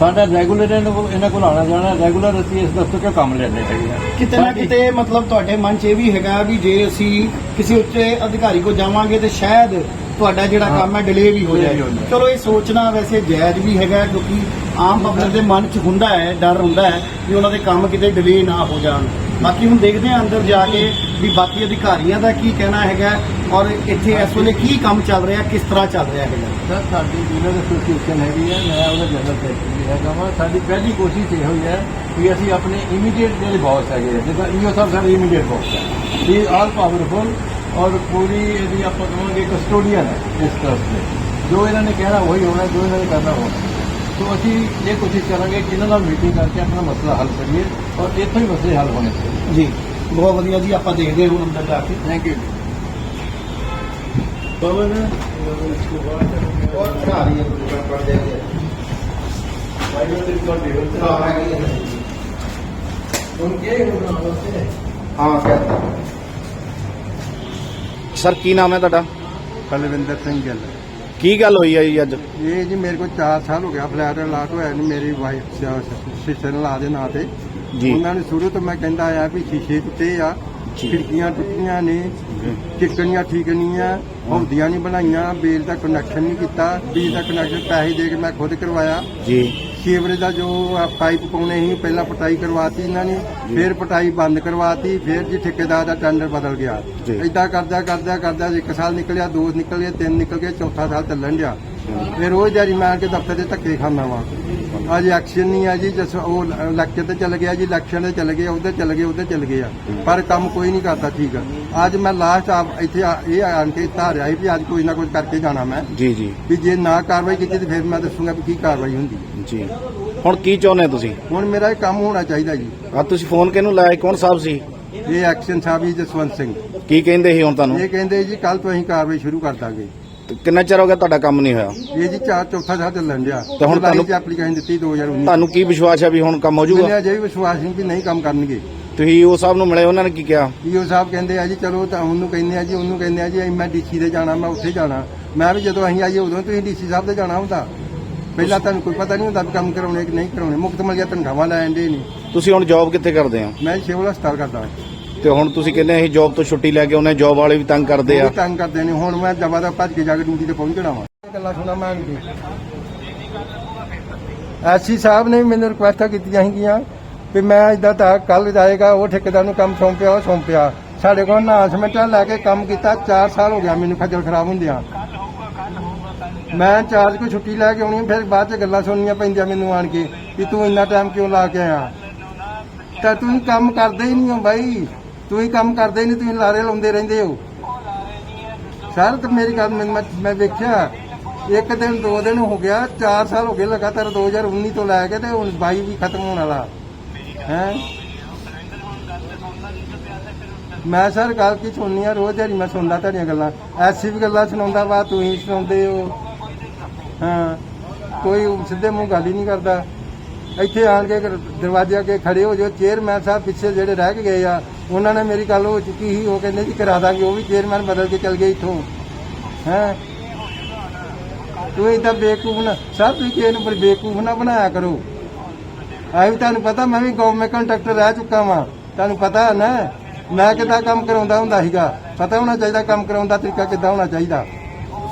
ਸਾਡਾ ਰੈਗੂਲਰ ਇਹਨਾਂ ਕੋਲ ਆਉਣਾ ਜਾਣਾ ਰੈਗੂਲਰ ਅਸੀਂ ਇਸ ਦਫ਼ਤਰ ਤੋਂ ਕੰਮ ਲੈਣੇ ਹੈਗੇ ਆ। ਕਿਤੇ ਨਾ ਕਿਤੇ ਮਤਲਬ ਤੁਹਾਡੇ ਮਨ 'ਚ ਇਹ ਵੀ ਹੈਗਾ ਵੀ ਜੇ ਅਸੀਂ ਕਿਸੇ ਉੱਚੇ ਅਧਿਕਾਰੀ ਕੋਲ ਜਾਵਾਂਗੇ ਤੇ ਸ਼ਾਇਦ ਤੁਹਾਡਾ ਜਿਹੜਾ ਕੰਮ ਹੈ ਡਿਲੇ ਵੀ ਹੋ ਜਾਏ। ਚਲੋ ਇਹ ਸੋਚਣਾ ਵੈਸੇ ਜਾਇਜ਼ ਵੀ ਹੈਗਾ ਕਿਉਂਕਿ ਆਮ ਪਬਲਿਕ ਦੇ ਮਨ 'ਚ ਹੁੰਦਾ ਹੈ ਡਰ ਹੁੰਦਾ ਹੈ ਵੀ ਉਹਨਾਂ ਦੇ ਕੰਮ ਕਿਤੇ ਡਿਲੇ ਨਾ ਹੋ ਜਾਣ। ਬਾਕੀ ਹੁਣ ਦੇਖਦੇ ਹਾਂ ਅੰਦਰ ਜਾ ਕੇ ਵੀ ਬਾਕੀ ਅਧਿਕਾਰੀਆਂ ਦਾ ਕੀ ਕਹਿਣਾ ਹੈਗਾ ਔਰ ਇੱਥੇ ਇਸ ਵੇਲੇ ਕੀ ਕੰਮ ਚੱਲ ਰਿਹਾ ਕਿਸ ਤਰ੍ਹਾਂ ਚੱਲ ਰਿਹਾ ਹੈਗਾ। ਸਰ ਸਾਡੀ ਡੀਲਰ ਐਸੋਸੀਏਸ਼ਨ ਹੈਗੀ ਹੈ ਮੈਂ ਉਹਦਾ ਜਨਰਲ ਸੈਕਟਰੀ ਹੈਗਾ ਵਾ। ਸਾਡੀ ਪਹਿਲੀ ਕੋਸ਼ਿਸ਼ ਇਹ ਹੋਈ ਹੈ ਕਿ ਅਸੀਂ ਆਪਣੇ ਇਮੀਡੀਏਟ ਜਿਹੜੇ ਬੌਸ ਹੈਗੇ ਜਿੱਦਾਂ ਈਓ ਸਾਹਿਬ ਸਾਡੇ ਇਮੀਡੀਏਟ ਬੌਸ ਹੈ ਹੀ ਆਲ ਪਾਵਰਫੁਲ ਔਰ ਪੂਰੀ ਇਹਦੀ ਆਪਾਂ ਕਹਾਂਗੇ ਕਸਟੋਡੀਅਨ ਹੈ ਇਸ ਟਰਸਟ ਦੇ। ਜੋ ਇਹਨਾਂ ਨੇ ਕਹਿਣਾ ਉਹੀ ਹੋਣਾ ਜੋ ਇਹਨਾਂ ਨੇ ਕਰਨਾ ਹੋਣਾ। तो ਅਸੀਂ ਇਹ ਕੋਸ਼ਿਸ਼ ਕਰਾਂਗੇ ਕਿ ਇਹਨਾਂ ਨਾਲ ਮੀਟਿੰਗ ਕਰਕੇ ਆਪਣਾ ਮਸਲਾ ਹੱਲ ਕਰੀਏ ਔਰ ਇੱਥੋਂ ਹੀ ਮਸਲੇ ਹੱਲ ਹੋਣੇ ਚਾਹੀਦੇ ਜੀ। ਬਹੁਤ ਵਧੀਆ ਜੀ ਆਪਾਂ ਦੇਖਦੇ ਹੁਣ ਅੰਦਰ ਜਾ ਕੇ। ਥੈਂਕ ਯੂ ਪਵਨ और खड़ा रही है पढ़ देंगे उनके हाँ क्या ਸਰ ਕੀ ਨਾਮ ਹੈ ਤੁਹਾਡਾ? ਬਲਵਿੰਦਰ ਸਿੰਘ ਗਿੱਲ। ਕੀ ਗੱਲ ਹੋਈ ਹੈ ਜੀ ਅੱਜ? ਇਹ ਜੀ ਮੇਰੇ ਕੋਲ 4 ਸਾਲ ਹੋ ਗਿਆ ਫਲੈਟ ਅਲਾਟ ਹੋਇਆ ਨਹੀਂ ਮੇਰੀ ਵਾਈਫ ਸਿਸਟਰ ਲਾ ਦੇ ਨਾਂ ਤੇ ਜੀ। ਉਹਨਾਂ ਨੇ ਸ਼ੁਰੂ ਤੋਂ ਮੈਂ ਕਹਿੰਦਾ ਆਇਆ ਵੀ ਸ਼ੀਸ਼ੇ ਟੁੱਟੇ ਆ ਖਿੜਕੀਆਂ ਟੁੱਟੀਆਂ ਨੇ ਚਿਕਣੀਆਂ ਠੀਕ ਨਹੀਂ ਆ ਹੌਦੀਆਂ ਨਹੀਂ ਬਣਾਈਆਂ ਬਿਜਲੀ ਦਾ ਕਨੈਕਸ਼ਨ ਨਹੀਂ ਕੀਤਾ ਬਿਜਲੀ ਦਾ ਕਨੈਕਸ਼ਨ ਪੈਸੇ ਦੇ ਕੇ ਮੈਂ ਖੁਦ ਕਰਵਾਇਆ ਜੀ। ਸੀਵਰੇਜ ਦਾ ਜੋ ਪਾਈਪ ਪਾਉਣੇ ਸੀ ਪਹਿਲਾਂ ਪਟਾਈ ਕਰਵਾਤੀ ਇਹਨਾਂ ਨੇ ਫਿਰ ਪਟਾਈ ਬੰਦ ਕਰਵਾਤੀ ਫਿਰ ਜੀ ਠੇਕੇਦਾਰ ਦਾ ਟੈਂਡਰ ਬਦਲ ਗਿਆ ਜੀ। ਏਦਾਂ ਕਰਦਿਆਂ 1 ਸਾਲ ਨਿਕਲਿਆ 2 ਨਿਕਲ ਗਏ 3 ਨਿਕਲ ਗਏ ਚੌਥਾ ਸਾਲ ਚੱਲਣ ਡਿਆ ਫਿਰ ਰੋਜ਼ ਦਿਹਾੜੀ ਮੈਂ ਆ ਕੇ ਦਫ਼ਤਰ ਦੇ ਧੱਕੇ ਖਾਂਦਾ ਵਾਂ ਅੱਜ ਐਕਸ਼ਨ ਨਹੀਂ ਆ ਜੀ ਜਸ ਉਹ ਇਲੈਕਸ਼ਨ ਤੇ ਚੱਲ ਗਿਆ ਜੀ ਇਲੈਕਸ਼ਨ ਤੇ ਚੱਲ ਗਏ ਉੱਧਰ ਚੱਲ ਗਏ ਆ ਪਰ ਕੰਮ ਕੋਈ ਨਹੀਂ ਕਰਦਾ ਠੀਕ ਆ ਅੱਜ ਮੈਂ ਲਾਸਟ ਇੱਥੇ ਇਹ ਆਣ ਕੇ ਧਾਰਿਆ ਸੀ ਵੀ ਅੱਜ ਕੋਈ ਨਾ ਕੁਝ ਕਰਕੇ ਜਾਣਾ ਮੈਂ ਜੀ ਜੀ ਵੀ ਜੇ ਨਾ ਕਾਰਵਾਈ ਕੀਤੀ ਤੇ ਫਿਰ ਮੈਂ ਦੱਸੂਗਾ ਵੀ ਕੀ ਕਾਰਵਾਈ ਹੁੰਦੀ ਜੀ। ਹੁਣ ਕੀ ਚਾਹੁੰਦੇ ਤੁਸੀਂ? ਹੁਣ ਮੇਰਾ ਇਹ ਕੰਮ ਹੋਣਾ ਚਾਹੀਦਾ ਜੀ। ਆ ਤੁਸੀਂ ਫੋਨ ਕਿਹਨੂੰ ਲਾਇਆ? ਕੌਣ ਸਾਹਿਬ ਸੀ? ਇਹ ਐਕਸ਼ਨ ਸਾਹਿਬ ਜੀ ਜਸਵੰਤ ਸਿੰਘ ਕੀ ਕਹਿੰਦੇ ਸੀ ਹੁਣ ਤੁਹਾਨੂੰ? ਇਹ ਕਹਿੰਦੇ ਜੀ ਕੱਲ ਤੋਂ ਅਸੀਂ ਕਾਰਵਾਈ ਸ਼ੁਰੂ ਕਰ ਦਾਂਗੇ। ਤੇ ਕਿੰਨਾ ਚਿਰ ਹੋ ਗਿਆ ਤੁਹਾਡਾ ਕੰਮ ਨਹੀਂ ਹੋਇਆ? ਇਹ ਜੀ ਚੌਥਾ ਸਾਲ ਚੱਲਣ ਡਿਆ ਤੇ ਹੁਣ ਤੁਹਾਨੂੰ ਐਪਲੀਕੇਸ਼ਨ ਦਿੱਤੀ 2019 ਤੁਹਾਨੂੰ ਕੀ ਵਿਸ਼ਵਾਸ ਹੈ ਵੀ ਹੁਣ ਕੰਮ ਹੋ ਮੈਨੂੰ ਜਾਊਗਾ? ਅਜੇ ਵੀ ਵਿਸ਼ਵਾਸ ਨਹੀਂ ਕਿ ਨਹੀਂ ਕੰਮ ਕਰਨਗੇ। ਤੁਸੀਂ ਉਹ ਸਾਹਿਬ ਨੂੰ ਮਿਲੇ ਉਹਨਾਂ ਨੇ ਕੀ ਕਿਹਾ? ਈਓ ਸਾਹਿਬ ਕਹਿੰਦੇ ਆ ਜੀ ਚਲੋ ਤਾਂ ਉਹਨੂੰ ਕਹਿੰਦੇ ਆ ਜੀ ਉਹਨੂੰ ਕਹਿੰਦੇ ਆ ਜੀ ਮੈਂ ਡੀਸੀ ਦੇ ਜਾਣਾ ਮੈਂ ਉੱਥੇ ਜਾਣਾ ਮੈਂ ਵੀ ਜਦੋਂ ਅਸੀਂ ਆਈਏ ਉਦੋਂ ਤੁਸੀਂ ਡੀਸੀ ਸਾਹਿਬ ਦੇ ਜਾਣਾ ਹੁੰਦਾ ਪਹਿਲਾਂ ਤੁਹਾਨੂੰ ਕੋਈ ਪਤਾ ਨਹੀਂ ਹੁੰਦਾ ਵੀ ਕੰਮ ਕਰਾਉਣੇ ਕਿ ਨਹੀਂ ਕਰਾਉਣੇ ਮੁਕਤ ਮਿਲ ਗਿਆ ਤਨਖਾਹਾਂ ਲੈਣ ਦੇ ਨਹੀਂ। ਤੁਸੀਂ ਹੁਣ ਜੌਬ ਕਿੱਥੇ ਕਰਦੇ ਆ? ਮੈਂ ਸਿਵਲ ਹਸਪਤਾਲ ਕਰਦਾ ਤੇ ਹੁਣ ਤੁਸੀਂ ਕਹਿੰਦੇ ਅਸੀਂ ਜੌਬ ਤੋਂ ਛੁੱਟੀ ਲੈ ਕੇ ਉਹਨੇ ਜੌਬ ਵਾਲੇ ਵੀ ਤੰਗ ਕਰਦੇ ਆ। ਤੰਗ ਕਰਦੇ ਨੇ ਹੁਣ ਮੈਂ ਜਮਾ ਦਾ ਭੱਜ ਕੇ ਜਾ ਕੇ ਡਿਊਟੀ ਤੇ ਪਹੁੰਚਣਾ ਵਾ ਗੱਲਾਂ ਸੁਣਾ ਮੈਂ ਐਸੀ ਸਾਹਿਬ ਨੇ ਮੈਨੂੰ ਰਿਕੁਐਸਟਾਂ ਕੀਤੀਆਂ ਸੀਗੀਆਂ ਵੀ ਮੈਂ ਇਦਾਂ ਤਾਂ ਕੱਲ ਜਾਏਗਾ ਉਹ ਠੇਕੇਦਾਰ ਨੂੰ ਕੰਮ ਸੌਂਪਿਆ ਸਾਡੇ ਕੋਲ ਅਨਾਉਂਸਮੈਂਟਾਂ ਲੈ ਕੇ ਕੰਮ ਕੀਤਾ 4 ਸਾਲ ਹੋ ਗਿਆ ਮੈਨੂੰ ਖੱਜਲ ਖਰਾਬ ਹੁੰਦਿਆਂ ਮੈਂ ਚਾਰਜ ਕੋਈ ਛੁੱਟੀ ਲੈ ਕੇ ਆਉਣੀ ਫਿਰ ਬਾਅਦ ਚ ਗੱਲਾਂ ਸੁਣਨੀਆਂ ਪੈਂਦੀਆਂ ਮੈਨੂੰ ਆਣ ਕੇ ਵੀ ਤੂੰ ਇੰਨਾ ਟਾਈਮ ਕਿਉਂ ਲਾ ਕੇ ਆਇਆ ਤਾਂ ਤੁਸੀਂ ਕੰਮ ਕਰਦੇ ਹੀ ਨਹੀਂ ਹੋ ਬਾਈ ਤੁਸੀਂ ਕੰਮ ਕਰਦੇ ਹੀ ਨਹੀਂ ਤੁਸੀਂ ਲਾਰੇ ਲਾਉਂਦੇ ਰਹਿੰਦੇ ਹੋ ਸਰ ਤੇ ਮੇਰੀ ਗੱਲ ਮੈਂ ਵੇਖਿਆ 1 ਦਿਨ 2 ਦਿਨ ਹੋ ਗਿਆ 4 ਸਾਲ ਹੋ ਗਏ ਲਗਾਤਾਰ 2019 ਤੋਂ ਲੈ ਕੇ ਤੇ ਹੁਣ 22 ਵੀ ਖਤਮ ਹੋਣ ਵਾਲਾ ਹੈ ਮੈਂ ਸਰ ਗੱਲ ਕੀ ਸੁਣਨੀ ਆ, ਰੋਜ਼ ਦਿਹਾੜੀ ਮੈਂ ਸੁਣਦਾ ਤੁਹਾਡੀਆਂ ਗੱਲਾਂ, ਐਸੀ ਵੀ ਗੱਲਾਂ ਸੁਣਾਉਂਦਾ ਵਾ, ਤੁਸੀਂ ਸੁਣਾਉਂਦੇ ਹੋ। ਹਾਂ, ਕੋਈ ਸਿੱਧੇ ਮੂੰਹ ਗੱਲ ਹੀ ਨਹੀਂ ਕਰਦਾ। ਇੱਥੇ ਆਣ ਕੇ ਦਰਵਾਜ਼ੇ ਅੱਗੇ ਖੜੇ ਹੋ ਜਾਓ। ਚੇਅਰਮੈਨ ਸਾਹਿਬ ਪਿੱਛੇ ਜਿਹੜੇ ਰਹਿ ਕੇ ਗਏ ਆ, ਉਹਨਾਂ ਨੇ ਮੇਰੀ ਗੱਲ ਹੋ ਚੁੱਕੀ ਸੀ, ਉਹ ਕਹਿੰਦੇ ਜੀ ਕਰਾ ਦਾਂਗੇ, ਉਹ ਵੀ ਚੇਅਰਮੈਨ ਬਦਲ ਕੇ ਚਲ ਗਏ ਇੱਥੋਂ। ਹੈਂ, ਤੂੰ ਏਦਾਂ ਬੇਵਕੂਫ ਨਾ ਸਰ, ਤੁਸੀਂ ਕਿਸੇ ਨੂੰ ਬੇਵਕੂਫ ਨਾ ਬਣਾਇਆ ਕਰੋ। ਆਹ ਵੀ ਤੁਹਾਨੂੰ ਪਤਾ, ਮੈਂ ਵੀ ਗਵਰਨਮੈਂਟ ਕੰਟਰੈਕਟਰ ਰਹਿ ਚੁੱਕਾ ਵਾਂ, ਤੁਹਾਨੂੰ ਪਤਾ ਨਾ ਮੈਂ ਕਿੱਦਾਂ ਕੰਮ ਕਰਾਉਂਦਾ ਹੁੰਦਾ ਸੀਗਾ। ਪਤਾ ਹੋਣਾ ਚਾਹੀਦਾ ਕੰਮ ਕਰਾਉਣ ਦਾ ਤਰੀਕਾ ਕਿੱਦਾਂ ਹੋਣਾ ਚਾਹੀਦਾ।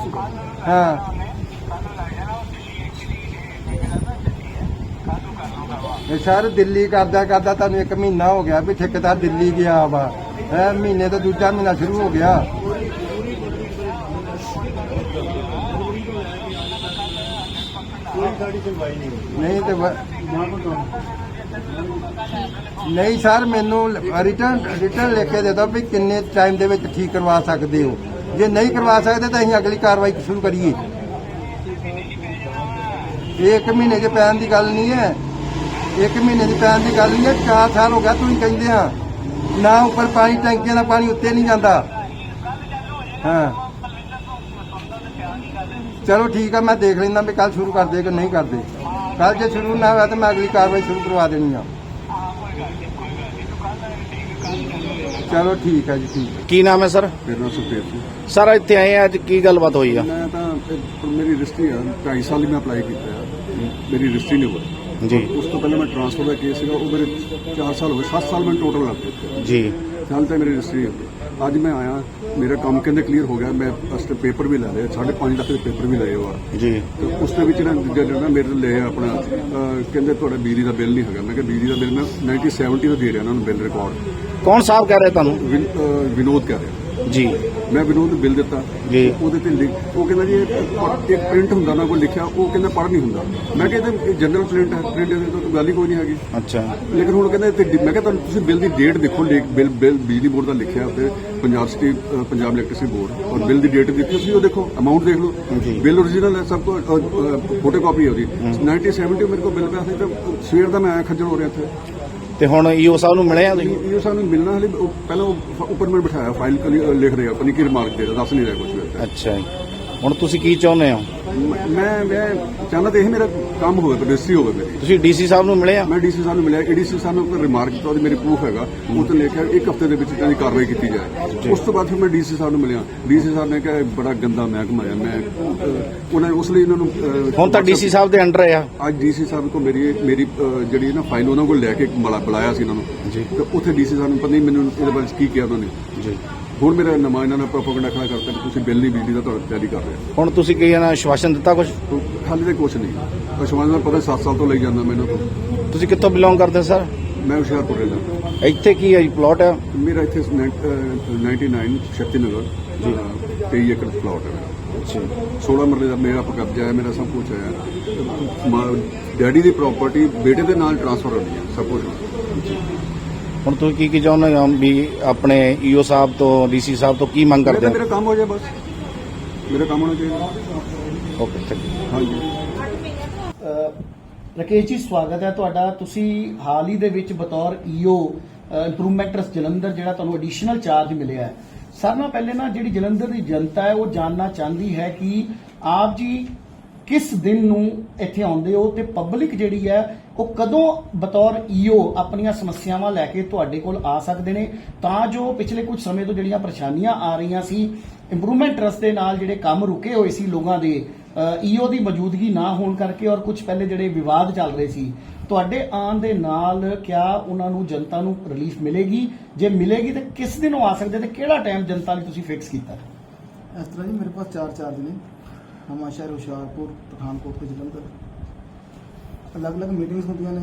ਹਾਂ, ਇਹ ਸਰ ਦਿੱਲੀ ਕਰਦਾ ਤੁਹਾਨੂੰ 1 ਮਹੀਨਾ ਹੋ ਗਿਆ ਵੀ ਠੇਕੇਦਾਰ ਦਿੱਲੀ ਗਿਆ ਵਾ। ਮਹੀਨੇ ਤੋਂ ਦੂਜਾ ਮਹੀਨਾ ਸ਼ੁਰੂ ਹੋ ਗਿਆ। ਨਹੀਂ ਤੇ ਨਹੀਂ ਸਰ, ਮੈਨੂੰ ਰਿਟਰਨ ਲਿਖ ਕੇ ਦੇ ਦਿਓ ਵੀ ਕਿੰਨੇ ਟਾਈਮ ਦੇ ਵਿੱਚ ਠੀਕ ਕਰਵਾ ਸਕਦੇ ਹੋ। ਜੇ ਨਹੀਂ ਕਰਵਾ ਸਕਦੇ ਤਾਂ ਅਸੀਂ ਅਗਲੀ ਕਾਰਵਾਈ ਸ਼ੁਰੂ ਕਰੀਏ। ਇਹ 1 ਮਹੀਨੇ 'ਚ ਪੈਣ ਦੀ ਗੱਲ ਨਹੀਂ ਹੈ, 1 ਮਹੀਨੇ ਦੀ ਪੈਣ ਦੀ ਗੱਲ ਨਹੀਂ ਹੈ। 4 ਸਾਲ ਹੋ ਗਿਆ ਤੁਸੀਂ ਕਹਿੰਦੇ ਆ ਨਾ, ਉੱਪਰ ਪਾਣੀ, ਟੈਂਕੀਆਂ ਦਾ ਪਾਣੀ ਉੱਤੇ ਨਹੀਂ ਜਾਂਦਾ। ਹਾਂ, ਚਲੋ ਠੀਕ ਆ, ਮੈਂ ਦੇਖ ਲੈਂਦਾ ਵੀ ਕੱਲ ਸ਼ੁਰੂ ਕਰਦੇ ਕਿ ਨਹੀਂ ਕਰਦੇ। ਕੱਲ ਜੇ ਸ਼ੁਰੂ ਨਾ ਹੋਇਆ ਤਾਂ ਮੈਂ ਅਗਲੀ ਕਾਰਵਾਈ ਸ਼ੁਰੂ ਕਰਵਾ ਦੇਣੀ ਆ। ਚਲੋ ਠੀਕ ਹੈ ਜੀ, ਠੀਕ ਹੈ। ਕੀ ਨਾਮ ਹੈ ਸਰ? ਮੇਰਾ ਨਾਮ ਸੁਖਦੇਵ ਸਿੰਘ। ਸਰ ਇੱਥੇ ਆਏ ਆ, ਅੱਜ ਕੀ ਗੱਲਬਾਤ ਹੋਈ ਆ? ਮੈਂ ਤਾਂ ਮੇਰੀ ਰਜਿਸਟਰੀ ਆ, 2.5 ਸਾਲ ਹੀ ਮੈਂ ਅਪਲਾਈ ਕੀਤਾ ਆ, ਮੇਰੀ ਰਜਿਸਟਰੀ ਨਹੀਂ ਹੋਈ ਜੀ। ਉਸ ਤੋਂ ਪਹਿਲਾਂ ਮੈਂ ਟ੍ਰਾਂਸਫਰ ਦਾ ਕੇਸ ਸੀਗਾ, ਉਹ ਮੇਰੇ 4 ਸਾਲ ਹੋ ਗਏ, 7 ਸਾਲ ਮੈਨੂੰ ਟੋਟਲ ਲੱਗ ਗਏ ਜੀ। ਹਾਲ ਤਾਂ ਮੇਰੀ ਰਜਿਸਟਰੀ ਹੁੰਦੀ। ਅੱਜ ਮੈਂ ਆਇਆ, ਮੇਰਾ ਕੰਮ ਕਹਿੰਦੇ ਕਲੀਅਰ ਹੋ ਗਿਆ। ਮੈਂ ਫਸਟ ਪੇਪਰ ਵੀ ਲੈ ਲਿਆ, 5.5 ਲੱਖ ਦੇ ਪੇਪਰ ਵੀ ਲਏ ਹੋ ਆ ਜੀ। ਤੇ ਉਸ ਦੇ ਵਿੱਚ ਜਿਹੜਾ ਮੇਰੇ ਤੋਂ ਲਿਆ ਆਪਣਾ ਕਹਿੰਦੇ ਤੁਹਾਡਾ ਬਿਜਲੀ ਦਾ ਬਿੱਲ ਨਹੀਂ ਹੈਗਾ। ਮੈਂ ਕਿਹਾ ਬਿਜਲੀ ਦਾ ਬਿੱਲ ਮੈਂ 1970 ਦਾ ਦੇ ਰਿਹਾ ਉਹਨਾਂ ਨੂੰ ਬਿੱਲ ਰਿਕਾਰਡ। ਕੌਣ ਸਾਹਿਬ ਕਹਿ ਰਹੇ ਤੁਹਾਨੂੰ? ਵਿਨੋਦ ਕਹਿ ਰਿਹਾ ਜੀ। ਮੈਂ ਵਿਨੋਦ ਨੂੰ ਬਿੱਲ ਦਿੱਤਾ ਜੀ। ਉਹਦੇ ਤੇ ਉਹ ਕਹਿੰਦਾ ਜੀ ਇੱਕ ਪ੍ਰਿੰਟ ਹੁੰਦਾ ਨਾ ਕੋਈ ਲਿਖਿਆ, ਉਹ ਕਹਿੰਦਾ ਪੜ੍ਹ ਨਹੀਂ ਹੁੰਦਾ। ਮੈਂ ਕਿਹਾ ਇਹ ਜਨਰਲ ਪ੍ਰਿੰਟ ਹੈ, ਪ੍ਰਿੰਟ ਦੀ ਤਾਂ ਗੱਲ ਹੀ ਕੋਈ ਨਹੀਂ ਹੈਗੀ। ਅੱਛਾ। ਲੇਕਿਨ ਹੁਣ ਕਹਿੰਦੇ ਮੈਂ ਕਿਹਾ ਤੁਹਾਨੂੰ ਤੁਸੀਂ ਬਿੱਲ ਦੀ ਡੇਟ ਦੇਖੋ, ਬਿੱਲ ਬਿਜਲੀ ਬੋਰਡ ਦਾ ਲਿਖਿਆ ਉੱਤੇ ਪੰਜਾਬ ਇਲੈਕਟ੍ਰਿਸਿਟੀ ਬੋਰਡ, ਔਰ ਬਿੱਲ ਦੀ ਡੇਟ ਦਿੱਤੀ ਤੁਸੀਂ ਉਹ ਦੇਖੋ, ਅਮਾਊਂਟ ਦੇਖ ਲਓ, ਬਿੱਲ ਓਰੀਜਨਲ ਹੈ, ਸਭ ਕੁਝ ਫੋਟੋ ਕਾਪੀ ਹੈ ਉਹਦੀ। 1970 ਮੇਰੇ ਕੋਲ ਬਿੱਲ ਪਿਆ ਸੀ, ਤਾਂ ਸਵੇਰ ਦਾ ਮੈਂ ਆਇਆ ਖੱਜਲ ਹੋ ਰਿਹਾ ਇੱਥੇ। ਤੇ ਹੁਣ ਈਓ ਸਾਹਿਬ ਨੂੰ ਮਿਲੇ ਆ ਤੁਸੀਂ? ਈਓ ਸਾਹਿਬ ਨੂੰ ਮਿਲਣਾ ਹਲੇ, ਪਹਿਲਾਂ ਉਹ ਉੱਪਰ ਮੈਨੂੰ ਬਿਠਾਇਆ, ਫਾਈਲ ਲਿਖ ਰਿਹਾ, ਪਤਾ ਨਹੀਂ ਕੀ ਰਿਮਾਰਕ ਦੇ ਰਿਹਾ, ਦੱਸ ਨਹੀਂ ਰਿਹਾ ਕੁਝ। ਅੱਛਾ ਜੀ। ਹੁਣ ਤੁਸੀਂ ਕੀ ਚਾਹੁੰਦੇ ਹੋ? ਮੈਂ ਚਾਹੁੰਦਾ ਤਾਂ ਇਹ ਮੇਰਾ ਕੰਮ ਹੋਵੇ, ਰਜਿਸਟਰੀ ਹੋਵੇ ਮੇਰੀ। ਤੁਸੀਂ ਡੀਸੀ ਸਾਹਿਬ ਨੂੰ ਮਿਲੇ ਆ? ਮੈਂ ਡੀਸੀ ਸਾਹਿਬ ਨੂੰ ਮਿਲਿਆ, ਏਡੀਸੀ ਸਾਹਿਬ ਨੂੰ ਰਿਮਾਰਕ ਕੀਤਾ, ਉਹਦੀ ਮੇਰੀ ਪ੍ਰੂਫ ਹੈਗਾ, ਉਹ ਤੇ ਲਿਖਿਆ 1 ਹਫ਼ਤੇ ਦੇ ਵਿੱਚ ਇਹਦੀ ਕਾਰਵਾਈ ਕੀਤੀ ਜਾਏ। ਉਸ ਤੋਂ ਬਾਅਦ ਫਿਰ ਮੈਂ ਡੀਸੀ ਸਾਹਿਬ ਨੂੰ ਮਿਲਿਆ, ਡੀਸੀ ਸਾਹਿਬ ਨੇ ਕਿਹਾ ਬੜਾ ਗੰਦਾ ਮਹਿਕਮਾ ਹੈ। ਮੈਂ ਉਹਨਾਂ ਉਸ ਲਈ ਇਹਨਾਂ ਨੂੰ ਹੁਣ ਤਾਂ ਡੀਸੀ ਸਾਹਿਬ ਦੇ ਅੰਡਰ ਆ। ਅੱਜ ਡੀਸੀ ਸਾਹਿਬ ਕੋਲ ਮੇਰੀ ਜਿਹੜੀ ਨਾ ਫਾਈਲ ਉਹਨਾਂ ਕੋਲ ਲੈ ਕੇ ਬੁਲਾਇਆ ਸੀ ਇਹਨਾਂ ਨੂੰ ਜੀ। ਤੇ ਉੱਥੇ ਡੀਸੀ ਸਾਹਿਬ ਨੂੰ ਪਤਾ ਨਹੀਂ ਮੈਨੂੰ ਇਹਦੇ ਬਾਰੇ ਕੀ ਕਿਹਾ ਉਹਨਾਂ ਨੇ ਜੀ। ਹੁਣ ਮੇਰਾ ਨਵਾਂ ਇਹਨਾਂ ਨੇ ਪ੍ਰੋਪਗੈਂਡਾ ਖੜਾ ਕਰਤਾ ਕਿ ਤੁਸੀਂ ਬਿੱਲ ਨਹੀਂ ਬਿਜਲੀ ਦਾ ਤੁਹਾਡਾ ਤਿਆਰੀ ਕਰ ਰਹੇ ਹੁਣ ਤੁਸੀਂ ਕੀ ਇਹਨਾਂ ਆਸ਼ਵਾਸਨ ਦਿੱਤਾ ਕੁਝ? ਹੋ। ਹਾਲੇ ਤਾਂ ਕੁਛ ਨਹੀਂ, ਅਸ਼ਵਾਨ ਦਾ ਪਤਾ 7 ਸਾਲ ਤੋਂ ਲਈ ਜਾਂਦਾ ਮੈਨੂੰ। ਤੁਸੀਂ ਕਿੱਥੋਂ ਬਿਲੋਂਗ ਕਰਦੇ ਸਰ? ਮੈਂ ਹੁਸ਼ਿਆਰਪੁਰ ਰਹਿੰਦਾ। ਇੱਥੇ ਕੀ ਹੈ ਜੀ, ਪਲਾਟ ਹੈ? ਮੇਰਾ ਇੱਥੇ 99 ਸ਼ਕਤੀ ਨਗਰ 23 ਏਕੜ ਪਲਾਟ ਹੈ। ਅੱਛਾ। 16 ਮਰਲੇ ਦਾ ਮੇਰਾ ਕਬਜ਼ਾ ਹੈ, ਮੇਰਾ ਸਭ ਕੁਝ ਹੈ। ਡੈਡੀ ਦੀ ਪ੍ਰਾਪਰਟੀ ਬੇਟੇ ਦੇ ਨਾਲ ਟ੍ਰਾਂਸਫਰ ਹੋਣੀ ਹੈ, ਸਭ ਕੁਝ। ਹੁਣ ਤੁਸੀਂ ਕੀ ਚਾਹੁੰਦੇ ਹੋ ਵੀ ਆਪਣੇ ਈਓ ਸਾਹਿਬ ਤੋਂ, ਡੀਸੀ ਸਾਹਿਬ ਤੋਂ ਕੀ ਮੰਗ ਕਰਦੇ ਹੋ? ਮੇਰਾ ਕੰਮ ਹੋ ਜਾਏ, ਬਸ ਮੇਰਾ ਕੰਮ ਹੋਣਾ ਚਾਹੀਦਾ। Okay, thank you. ਹਾਂਜੀ। ਰਾਕੇਸ਼ ਜੀ, ਸਵਾਗਤ ਹੈ ਤੁਹਾਡਾ। ਤੁਸੀਂ ਹਾਲ ਹੀ ਦੇ ਵਿੱਚ ਬਤੌਰ ਈਓ ਇੰਪਰੂਵਮੈਂਟ ਟਰਸਟ ਜਲੰਧਰ ਜਿਹੜਾ ਤੁਹਾਨੂੰ ਐਡੀਸ਼ਨਲ ਚਾਰਜ ਮਿਲਿਆ ਹੈ, ਸਾਰਿਆਂ ਨਾਲ ਪਹਿਲੇ ਨਾ ਜਿਹੜੀ ਜਲੰਧਰ ਦੀ ਜਨਤਾ ਹੈ ਉਹ ਜਾਣਨਾ ਚਾਹੁੰਦੀ ਹੈ ਕਿ ਆਪ ਜੀ ਕਿਸ ਦਿਨ ਨੂੰ ਇੱਥੇ ਆਉਂਦੇ ਹੋ ਤੇ ਪਬਲਿਕ ਜਿਹੜੀ ਹੈ ਉਹ ਕਦੋਂ ਬਤੌਰ ਈਓ ਆਪਣੀਆਂ ਸਮੱਸਿਆਵਾਂ ਲੈ ਕੇ ਤੁਹਾਡੇ ਕੋਲ ਆ ਸਕਦੇ ਨੇ, ਤਾਂ ਜੋ ਪਿਛਲੇ ਕੁਝ ਸਮੇਂ ਤੋਂ ਜਿਹੜੀਆਂ ਪਰੇਸ਼ਾਨੀਆਂ ਆ ਰਹੀਆਂ ਸੀ ਇੰਪਰੂਵਮੈਂਟ ਟਰਸਟ ਦੇ ਨਾਲ, ਜਿਹੜੇ ਕੰਮ ਰੁਕੇ ਹੋਏ ਸੀ ਲੋਕਾਂ ਦੇ ਈਓ ਦੀ ਮੌਜੂਦਗੀ ਨਾ ਹੋਣ ਕਰਕੇ, ਔਰ ਕੁਝ ਪਹਿਲੇ ਜਿਹੜੇ ਵਿਵਾਦ ਚੱਲ ਰਹੇ ਸੀ, ਤੁਹਾਡੇ ਆਉਣ ਦੇ ਨਾਲ ਕਿਆ ਉਹਨਾਂ ਨੂੰ, ਜਨਤਾ ਨੂੰ ਰਿਲੀਫ ਮਿਲੇਗੀ? ਜੇ ਮਿਲੇਗੀ ਤਾਂ ਕਿਸ ਦਿਨ ਉਹ ਆ ਸਕਦੇ ਤੇ ਕਿਹੜਾ ਟਾਈਮ ਜਨਤਾ ਲਈ ਤੁਸੀਂ ਫਿਕਸ ਕੀਤਾ? ਇਸ ਤਰ੍ਹਾਂ ਜੀ ਮੇਰੇ ਪਾਸ 4 ਚਾਰਜ ਨੇ, ਨਵਾਂਸ਼ਹਿਰ, ਹੁਸ਼ਿਆਰਪੁਰ, ਪਠਾਨਕੋਟ ਤੇ ਜਲੰਧਰ। ਅਲੱਗ-ਅਲੱਗ ਮੀਟਿੰਗਸ ਹੁੰਦੀਆਂ ਨੇ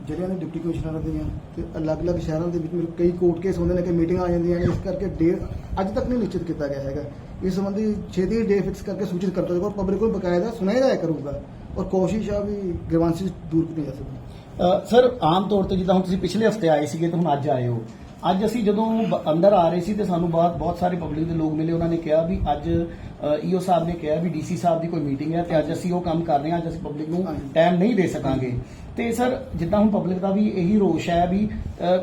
ਜਿਹੜੀਆਂ ਨੇ ਡਿਪਟੀ ਕਮਿਸ਼ਨਰਾਂ ਦੀਆਂ, ਤੇ ਅਲੱਗ-ਅਲੱਗ ਸ਼ਹਿਰਾਂ ਦੇ ਵਿੱਚ ਮੇਰੇ ਕਈ ਕੋਰਟ ਕੇਸ ਹੁੰਦੇ ਨੇ ਕਿ ਮੀਟਿੰਗਾਂ ਆ ਜਾਂਦੀਆਂ ਨੇ। ਇਸ ਕਰਕੇ ਡੇਟ ਅੱਜ ਤੱਕ ਨਹੀਂ ਨਿਸ਼ਚਿਤ ਕੀਤਾ ਗਿਆ ਹੈਗਾ। ਇਸ ਸੰਬੰਧੀ ਛੇਤੀ ਡੇਟ ਫਿਕਸ ਕਰਕੇ ਸੂਚਿਤ ਕਰਤਾ ਜਾਊਗਾ, ਪਬਲਿਕ ਨੂੰ ਬਕਾਇਦਾ ਸੁਣਾਇਆ ਜਾਇਆ ਕਰੂਗਾ, ਔਰ ਕੋਸ਼ਿਸ਼ ਆ ਵੀ ਗ੍ਰੀਵਾਂਸਿਸ ਦੂਰ ਕੀਤੀ ਜਾ ਸਕੇ। ਸਰ, ਆਮ ਤੌਰ ਤੇ ਜਿੱਦਾਂ ਹੁਣ ਤੁਸੀਂ ਪਿਛਲੇ ਹਫਤੇ ਆਏ ਸੀਗੇ ਤੇ ਹੁਣ ਅੱਜ ਆਏ ਹੋ, ਅੱਜ ਅਸੀਂ ਜਦੋਂ ਅੰਦਰ ਆ ਰਹੇ ਸੀ ਤੇ ਸਾਨੂੰ ਬਹੁਤ ਸਾਰੇ ਪਬਲਿਕ ਦੇ ਲੋਕ ਮਿਲੇ, ਉਹਨਾਂ ਨੇ ਕਿਹਾ ਵੀ ਅੱਜ ਈਓ ਸਾਹਿਬ ਨੇ ਕਿਹਾ ਵੀ ਡੀਸੀ ਸਾਹਿਬ ਦੀ ਕੋਈ ਮੀਟਿੰਗ ਹੈ ਤੇ ਅੱਜ ਅਸੀਂ ਉਹ ਕੰਮ ਕਰ ਰਹੇ ਹਾਂ, ਅੱਜ ਅਸੀਂ ਪਬਲਿਕ ਨੂੰ ਟਾਈਮ ਨਹੀਂ ਦੇ ਸਕਾਂਗੇ। ਤੇ ਸਰ ਜਿੱਦਾਂ ਹੁਣ ਪਬਲਿਕ ਦਾ ਵੀ ਇਹੀ ਰੋਸ਼ ਹੈ ਵੀ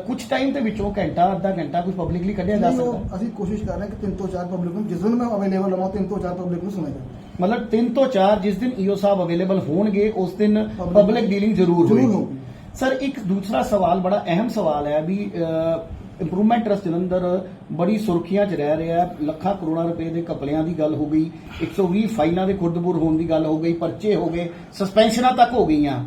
ਕੁਝ ਟਾਈਮ ਦੇ ਵਿੱਚੋਂ ਘੰਟਾ ਅੱਧਾ ਘੰਟਾ ਕੁਝ ਪਬਲਿਕ ਲਈ ਕੱਢਿਆ ਜਾ ਸਕਦਾ। ਅਸੀਂ ਕੋਸ਼ਿਸ਼ ਕਰ ਰਹੇ ਹਾਂ ਕਿ 3 ਤੋਂ 4 ਪਬਲਿਕ ਨੂੰ, ਜਿਸ ਦਿਨ ਮੈਂ ਅਵੇਲੇਬਲ ਹਾਂ 3 ਤੋਂ 4 ਪਬਲਿਕ ਨੂੰ ਸੁਣਿਆ ਜਾਵੇ। ਮਤਲਬ 3 ਤੋਂ 4 ਜਿਸ ਦਿਨ ਈਓ ਸਾਹਿਬ ਅਵੇਲੇਬਲ ਹੋਣਗੇ ਉਸ ਦਿਨ ਪਬਲਿਕ ਡੀਲਿੰਗ ਜ਼ਰੂਰ ਹੋਏਗੀ। ਸਰ ਇੱਕ ਦੂਸਰਾ ਸਵਾਲ, ਬੜਾ ਅਹਿਮ ਸਵਾਲ ਹੈ ਵੀ ਇੰਪਰੂਵਮੈਂਟ ਟਰਸਟ ਜਲੰਧਰ ਬੜੀ ਸੁਰਖੀਆਂ 'ਚ ਰਹਿ ਰਿਹਾ ਹੈ। ਲੱਖਾਂ ਕਰੋੜਾਂ ਰੁਪਏ ਦੇ ਘਪਲਿਆਂ ਦੀ ਗੱਲ ਹੋ ਗਈ, 120 ਫਾਈਲਾਂ ਦੇ ਖੁਰਦਬੁਰ ਹੋਣ ਦੀ ਗੱਲ ਹੋ ਗਈ, ਪਰਚੇ ਹੋ ਗਏ, ਸਸਪੈਂਸ਼ਨਾਂ ਤੱਕ ਹੋ ਗਈਆਂ।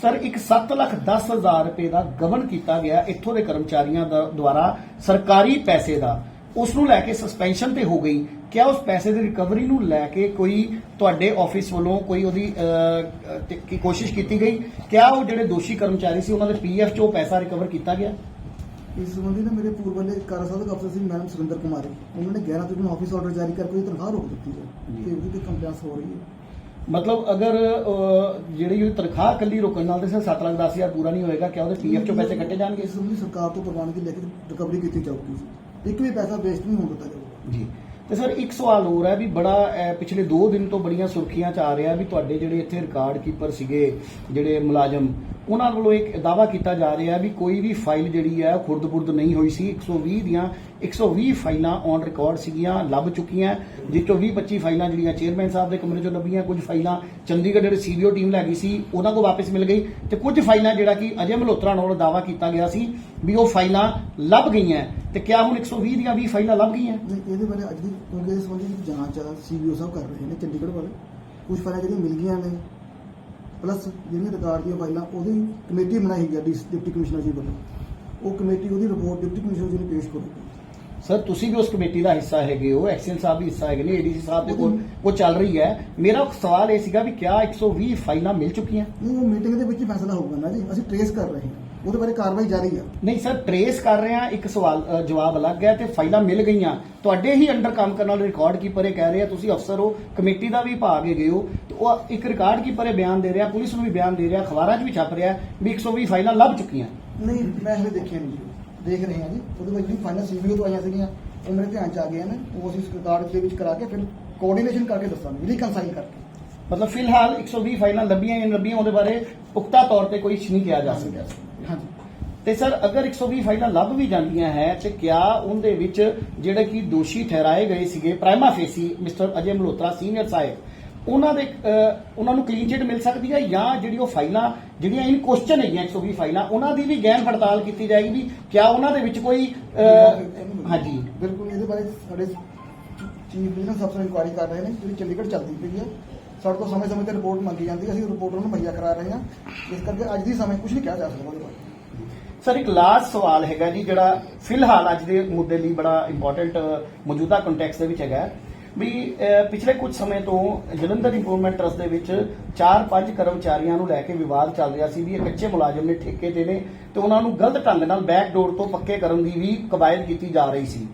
ਸਰ ਇੱਕ 7,10,000 ਰੁਪਏ ਦਾ ਗਬਨ ਕੀਤਾ ਗਿਆ ਇੱਥੋਂ ਦੇ ਕਰਮਚਾਰੀਆਂ ਦੁਆਰਾ ਸਰਕਾਰੀ ਪੈਸੇ ਦਾ, ਉਸ ਨੂੰ ਲੈ ਕੇ ਸਸਪੈਂਸ਼ਨ ਤੇ ਹੋ ਗਈ। ਕਿਆ ਉਸ ਪੈਸੇ ਦੀ ਰਿਕਵਰੀ ਨੂੰ ਲੈ ਕੇ ਕੋਈ ਤੁਹਾਡੇ ਆਫਿਸ ਵੱਲੋਂ ਕੋਈ ਉਹਦੀ ਕੋਸ਼ਿਸ਼ ਕੀਤੀ ਗਈ? ਕਿਆ ਉਹ ਜਿਹੜੇ ਦੋਸ਼ੀ ਕਰਮਚਾਰੀ ਸੀ ਉਹਨਾਂ ਦੇ ਪੀਐਫ 'ਚੋਂ ਪੈਸਾ ਰਿਕਵਰ ਕੀਤਾ ਗਿਆ? ਇਸ ਸੰਬੰਧੀ ਨਾ ਮੇਰੇ ਪੂਰਵ ਵਾਲੇ ਕਾਰਜਸਾਧਕ ਅਫਸਰ ਸੀ ਮੈਡਮ ਸੁਰਿੰਦਰ ਕੁਮਾਰੀ, ਉਹਨਾਂ ਨੇ 11 ਤਰੀਕ ਨੂੰ ਆਫਿਸ ਆਰਡਰ ਜਾਰੀ ਕਰਕੇ ਉਹਦੀ ਤਨਖਾਹ ਰੋਕ ਦਿੱਤੀ ਹੈ ਤੇ ਉਹਦੀ ਤੇ ਕੰਪਲੇਂਟ ਹੋ ਰਹੀ ਹੈ। ਮਤਲਬ ਅਗਰ ਜਿਹੜੀ ਤਨਖਾਹ ਕੱਲੀ ਰੋਕਣ ਨਾਲ ਤੇ ਸਿਰ 7,10,000 ਪੂਰਾ ਨਹੀਂ ਹੋਏਗਾ, ਕਿਆ ਉਹਦੇ ਪੀਐਫ 'ਚੋਂ ਪੈਸੇ ਕੱਟੇ ਜਾਣਗੇ? ਇਸ ਸੰਬੰਧੀ ਸਰਕਾਰ ਤੋਂ ਪ੍ਰਵਾਨਗੀ ਲੈ ਕੇ ਰਿਕਵਰੀ ਕੀਤੀ ਜਾਊਗੀ, ਇੱਕ ਵੀ ਪੈਸਾ ਵੇਸਟ ਨਹੀਂ ਹੋਣ ਦਿੱਤਾ ਜਾਊਗਾ ਜੀ। ਤੇ ਸਰ ਇੱਕ ਸਵਾਲ ਹੋਰ ਹੈ ਵੀ ਬੜਾ ਪਿਛਲੇ 2 ਦਿਨ ਤੋਂ ਬੜੀਆਂ ਸੁਰਖੀਆਂ 'ਚ ਆ ਰਿਹਾ ਵੀ ਤੁਹਾਡੇ ਜਿਹੜੇ ਇੱਥੇ ਰਿਕਾਰਡ ਕੀਪਰ ਸੀਗੇ ਜਿਹੜੇ ਮੁਲਾਜ਼ਮ, ਉਹਨਾਂ ਵੱਲੋਂ ਇੱਕ ਦਾਅਵਾ ਕੀਤਾ ਜਾ ਰਿਹਾ ਵੀ ਕੋਈ ਵੀ ਫਾਈਲ ਜਿਹੜੀ ਹੈ ਉਹ ਖੁਰਦ-ਬੁਰਦ ਨਹੀਂ ਹੋਈ ਸੀ। 120 ਦੀਆਂ 120 ਫਾਈਲਾਂ ਔਨ ਰਿਕਾਰਡ ਸੀਗੀਆਂ, ਲੱਭ ਚੁੱਕੀਆਂ, ਜਿਸ ਚੋਂ 20-25 ਫਾਈਲਾਂ ਜਿਹੜੀਆਂ ਚੇਅਰਮੈਨ ਸਾਹਿਬ ਦੇ ਕਮਰੇ 'ਚੋਂ ਲੱਭੀਆਂ, ਕੁਝ ਫਾਈਲਾਂ ਚੰਡੀਗੜ੍ਹ ਜਿਹੜੇ ਸੀਬੀਓ ਟੀਮ ਲੈ ਗਈ ਸੀ ਉਹਨਾਂ ਕੋਲ ਵਾਪਸ ਮਿਲ ਗਈ, ਤੇ ਕੁਝ ਫਾਈਲਾਂ ਜਿਹੜਾ ਕਿ ਅਜੇ ਮਲਹੋਤਰਾ ਨਾਲ ਦਾਅਵਾ ਕੀਤਾ ਗਿਆ ਸੀ ਵੀ ਉਹ ਫਾਈਲਾਂ ਲੱਭ ਗਈਆਂ। ਤੇ ਕਿਆ ਹੁਣ 120 ਦੀਆਂ 20 ਫਾਈਲਾਂ ਲੱਭ ਗਈਆਂ? ਇਹਦੇ ਬਾਰੇ ਅੱਜ ਦੀ ਕਿਉਂਕਿ ਇਸ ਸੰਬੰਧੀ ਦੀ ਜਾਂਚ ਸੀਬੀਓ ਸਾਹਿਬ ਕਰ ਰਹੇ ਨੇ ਚੰਡੀਗੜ੍ਹ ਵਾਲੇ। ਕੁਝ ਫਾਈਲਾਂ ਜਿਹੜੀਆਂ ਮਿਲ ਗਈਆਂ ਨੇ ਪਲੱਸ ਜਿਹੜੀਆਂ ਰਿਕਾਰਡ ਦੀਆਂ ਫਾਈਲਾਂ, ਉਹਦੀ ਕਮੇਟੀ ਬਣਾਈ ਗਈ ਡਿਪਟੀ ਕਮਿਸ਼ਨਰ ਜੀ ਵੱਲੋਂ, ਉਹ ਕਮੇਟੀ ਉਹਦੀ ਰਿਪੋਰਟ ਡਿਪਟੀ ਕਮਿਸ਼ਨਰ ਜੀ ਨੂੰ ਪੇਸ਼ ਕਰੂਗੀ। ਸਰ ਤੁਸੀਂ ਵੀ ਉਸ ਕਮੇਟੀ ਦਾ ਹਿੱਸਾ ਹੈਗੇ ਹੋ, ਐਕਸ਼ਨ ਸਾਹਿਬ ਵੀ ਹਿੱਸਾ ਹੈਗੇ ਨੇ, ਏਡੀਸੀ ਸਾਹਿਬ ਦੇ ਕੋਲ ਉਹ ਚੱਲ ਰਹੀ ਹੈ। ਮੇਰਾ ਸਵਾਲ ਇਹ ਸੀਗਾ ਵੀ ਕਿਆ 120 ਫਾਈਲਾਂ ਮਿਲ ਚੁੱਕੀਆਂ? ਨਹੀਂ, ਉਹ ਮੀਟਿੰਗ ਦੇ ਵਿੱਚ ਹੀ ਫੈਸਲਾ ਹੋਊਗਾ ਨਾ ਜੀ, ਅਸੀਂ ਟ੍ਰੇਸ ਕਰ ਰਹੇ ਹਾਂ, ਉਹਦੇ ਬਾਰੇ ਕਾਰਵਾਈ ਜਾਰੀ ਹੈ। ਨਹੀਂ ਸਰ, ਟ੍ਰੇਸ ਕਰ ਰਹੇ ਹਾਂ ਇੱਕ ਸਵਾਲ ਜਵਾਬ ਅਲੱਗ ਹੈ ਤੇ ਫਾਈਲਾਂ ਮਿਲ ਗਈਆਂ। ਤੁਹਾਡੇ ਹੀ ਅੰਡਰ ਕੰਮ ਕਰਨ ਵਾਲੇ ਰਿਕਾਰਡ ਕੀਪਰ ਇਹ ਕਹਿ ਰਹੇ ਆ, ਤੁਸੀਂ ਅਫਸਰ ਹੋ, ਕਮੇਟੀ ਦਾ ਵੀ ਭਾਗ ਹੈਗੇ ਹੋ, ਤੇ ਉਹ ਇੱਕ ਰਿਕਾਰਡ ਕੀਪਰ ਇਹ ਬਿਆਨ ਦੇ ਰਿਹਾ, ਪੁਲਿਸ ਨੂੰ ਵੀ ਬਿਆਨ ਦੇ ਰਿਹਾ, ਅਖਬਾਰਾਂ 'ਚ ਵੀ ਛਪ ਰਿਹਾ ਵੀ 120 ਫਾਈਲਾਂ ਲੱਭ ਚੁੱਕੀਆਂ। ਨਹੀਂ, ਮੈਂ ਹਲੇ ਦੇਖਿਆ ਨਹੀਂ ਜੀ, ਦੇਖ ਰਹੇ ਹਾਂ ਜੀ। ਉਹਦੇ ਵਿੱਚ ਵੀ ਫਾਈਲਾਂ ਸੀਬੀਓ ਤੋਂ ਆਈਆਂ ਸੀਗੀਆਂ, ਉਹ ਮੇਰੇ ਧਿਆਨ 'ਚ ਆ ਗਈਆਂ ਨੇ, ਉਹ ਅਸੀਂ ਉਸ ਰਿਕਾਰਡ ਦੇ ਵਿੱਚ ਕਰਾ ਕੇ ਫਿਰ ਕੋਆਰਡੀਨੇਸ਼ਨ ਕਰਕੇ ਦੱਸਾਂਗੇ, ਰੀਕਨਸਾਈਲ ਕਰਕੇ। ਮਤਲਬ ਫਿਲਹਾਲ 120 ਫਾਈਲਾਂ ਲੱਭੀਆਂ ਜਾਂ ਲੱਭੀਆਂ ਉਹਦੇ ਬਾਰੇ ਪੁਖਤਾ ਤੌਰ ਤੇ ਕੋਈ ਨਹੀਂ ਕਿਹਾ ਜਾ ਸਕਦਾ। ਹਾਂਜੀ। ਤੇ ਸਰ ਅਗਰ 120 ਫਾਈਲਾਂ ਲੱਭ ਵੀ ਜਾਂਦੀਆਂ ਹੈ ਤੇ ਕਿਆ ਉਹਦੇ ਵਿੱਚ ਜਿਹੜੇ ਕਿ ਦੋਸ਼ੀ ਠਹਿਰਾਏ ਗਏ ਸੀਗੇ ਪ੍ਰਾਈਮਾ ਫੇਸੀ ਮਿਸਟਰ ਅਜੇ ਮਲਹੋਤਰਾ ਸੀਨੀਅਰ ਸਾਹਿਬ, ਉਹਨਾਂ ਨੂੰ ਕਲੀਨ ਚਿੱਟ ਮਿਲ ਸਕਦੀ ਹੈ, ਜਾਂ ਜਿਹੜੀ ਉਹ ਫਾਈਲਾਂ ਜਿਹੜੀਆਂ ਇਨ ਕੁਐਸਚਨ ਹੈਗੀਆਂ 120 ਫਾਈਲਾਂ, ਉਹਨਾਂ ਦੀ ਵੀ ਗਹਿਨ ਪੜਤਾਲ ਕੀਤੀ ਜਾਏਗੀ ਵੀ ਕਿਆ ਉਹਨਾਂ ਦੇ ਵਿੱਚ ਕੋਈ ਹਾਂਜੀ ਬਿਲਕੁਲ। ਇਹਦੇ ਬਾਰੇ ਸਾਡੇ ਚੀਫ ਬਿਜ਼ਨਸ ਅਫਸਰ ਇਨਕੁਆਇਰੀ ਕਰ ਰਹੇ ਨੇ, ਜਿਹੜੀ ਚੰਡੀਗੜ੍ਹ ਚੱਲਦੀ ਪਈ ਹੈ। ਸਾਡੇ ਤੋਂ ਸਮੇਂ-ਸਮੇਂ ਤੇ ਰਿਪੋਰਟ ਮੰਗੀ ਜਾਂਦੀ ਹੈ, ਅਸੀਂ ਰਿਪੋਰਟ ਨੂੰ ਮੁਹੱਈਆ ਕਰਾ ਰਹੇ ਹਾਂ। ਇਸ ਕਰਕੇ ਅੱਜ ਦੀ ਸਮੇਂ ਕੁਝ ਨਹੀਂ ਕਿਹਾ ਜਾ ਸਕਦਾ ਉਹਦੇ ਬਾਰੇ। ਸਰ ਇੱਕ ਲਾਸਟ ਸਵਾਲ ਹੈਗਾ ਜੀ, ਜਿਹੜਾ ਫਿਲਹਾਲ ਅੱਜ ਦੇ ਮੁੱਦੇ ਲਈ ਬੜਾ ਇੰਪੋਰਟੈਂਟ ਮੌਜੂਦਾ ਕੰਟੈਕਸਟ ਦੇ ਵਿੱਚ ਹੈਗਾ ਵੀ ਪਿਛਲੇ ਕੁਝ ਸਮੇਂ ਤੋਂ ਜਲੰਧਰ ਇੰਪਰੂਵਮੈਂਟ ਟਰਸਟ ਦੇ ਵਿੱਚ 4-5 ਕਰਮਚਾਰੀਆਂ ਨੂੰ ਲੈ ਕੇ ਵਿਵਾਦ ਚੱਲ ਰਿਹਾ ਸੀ ਵੀ ਇਹ ਕੱਚੇ ਮੁਲਾਜ਼ਮ ਨੇ, ਠੇਕੇ ਦੇ ਨੇ, ਤੇ ਉਹਨਾਂ ਨੂੰ ਗਲਤ ਢੰਗ ਨਾਲ ਬੈਕਡੋਰ ਤੋਂ ਪੱਕੇ ਕਰਨ ਦੀ ਵੀ ਕਵਾਇਦ ਕੀਤੀ ਜਾ ਰਹੀ ਸੀ।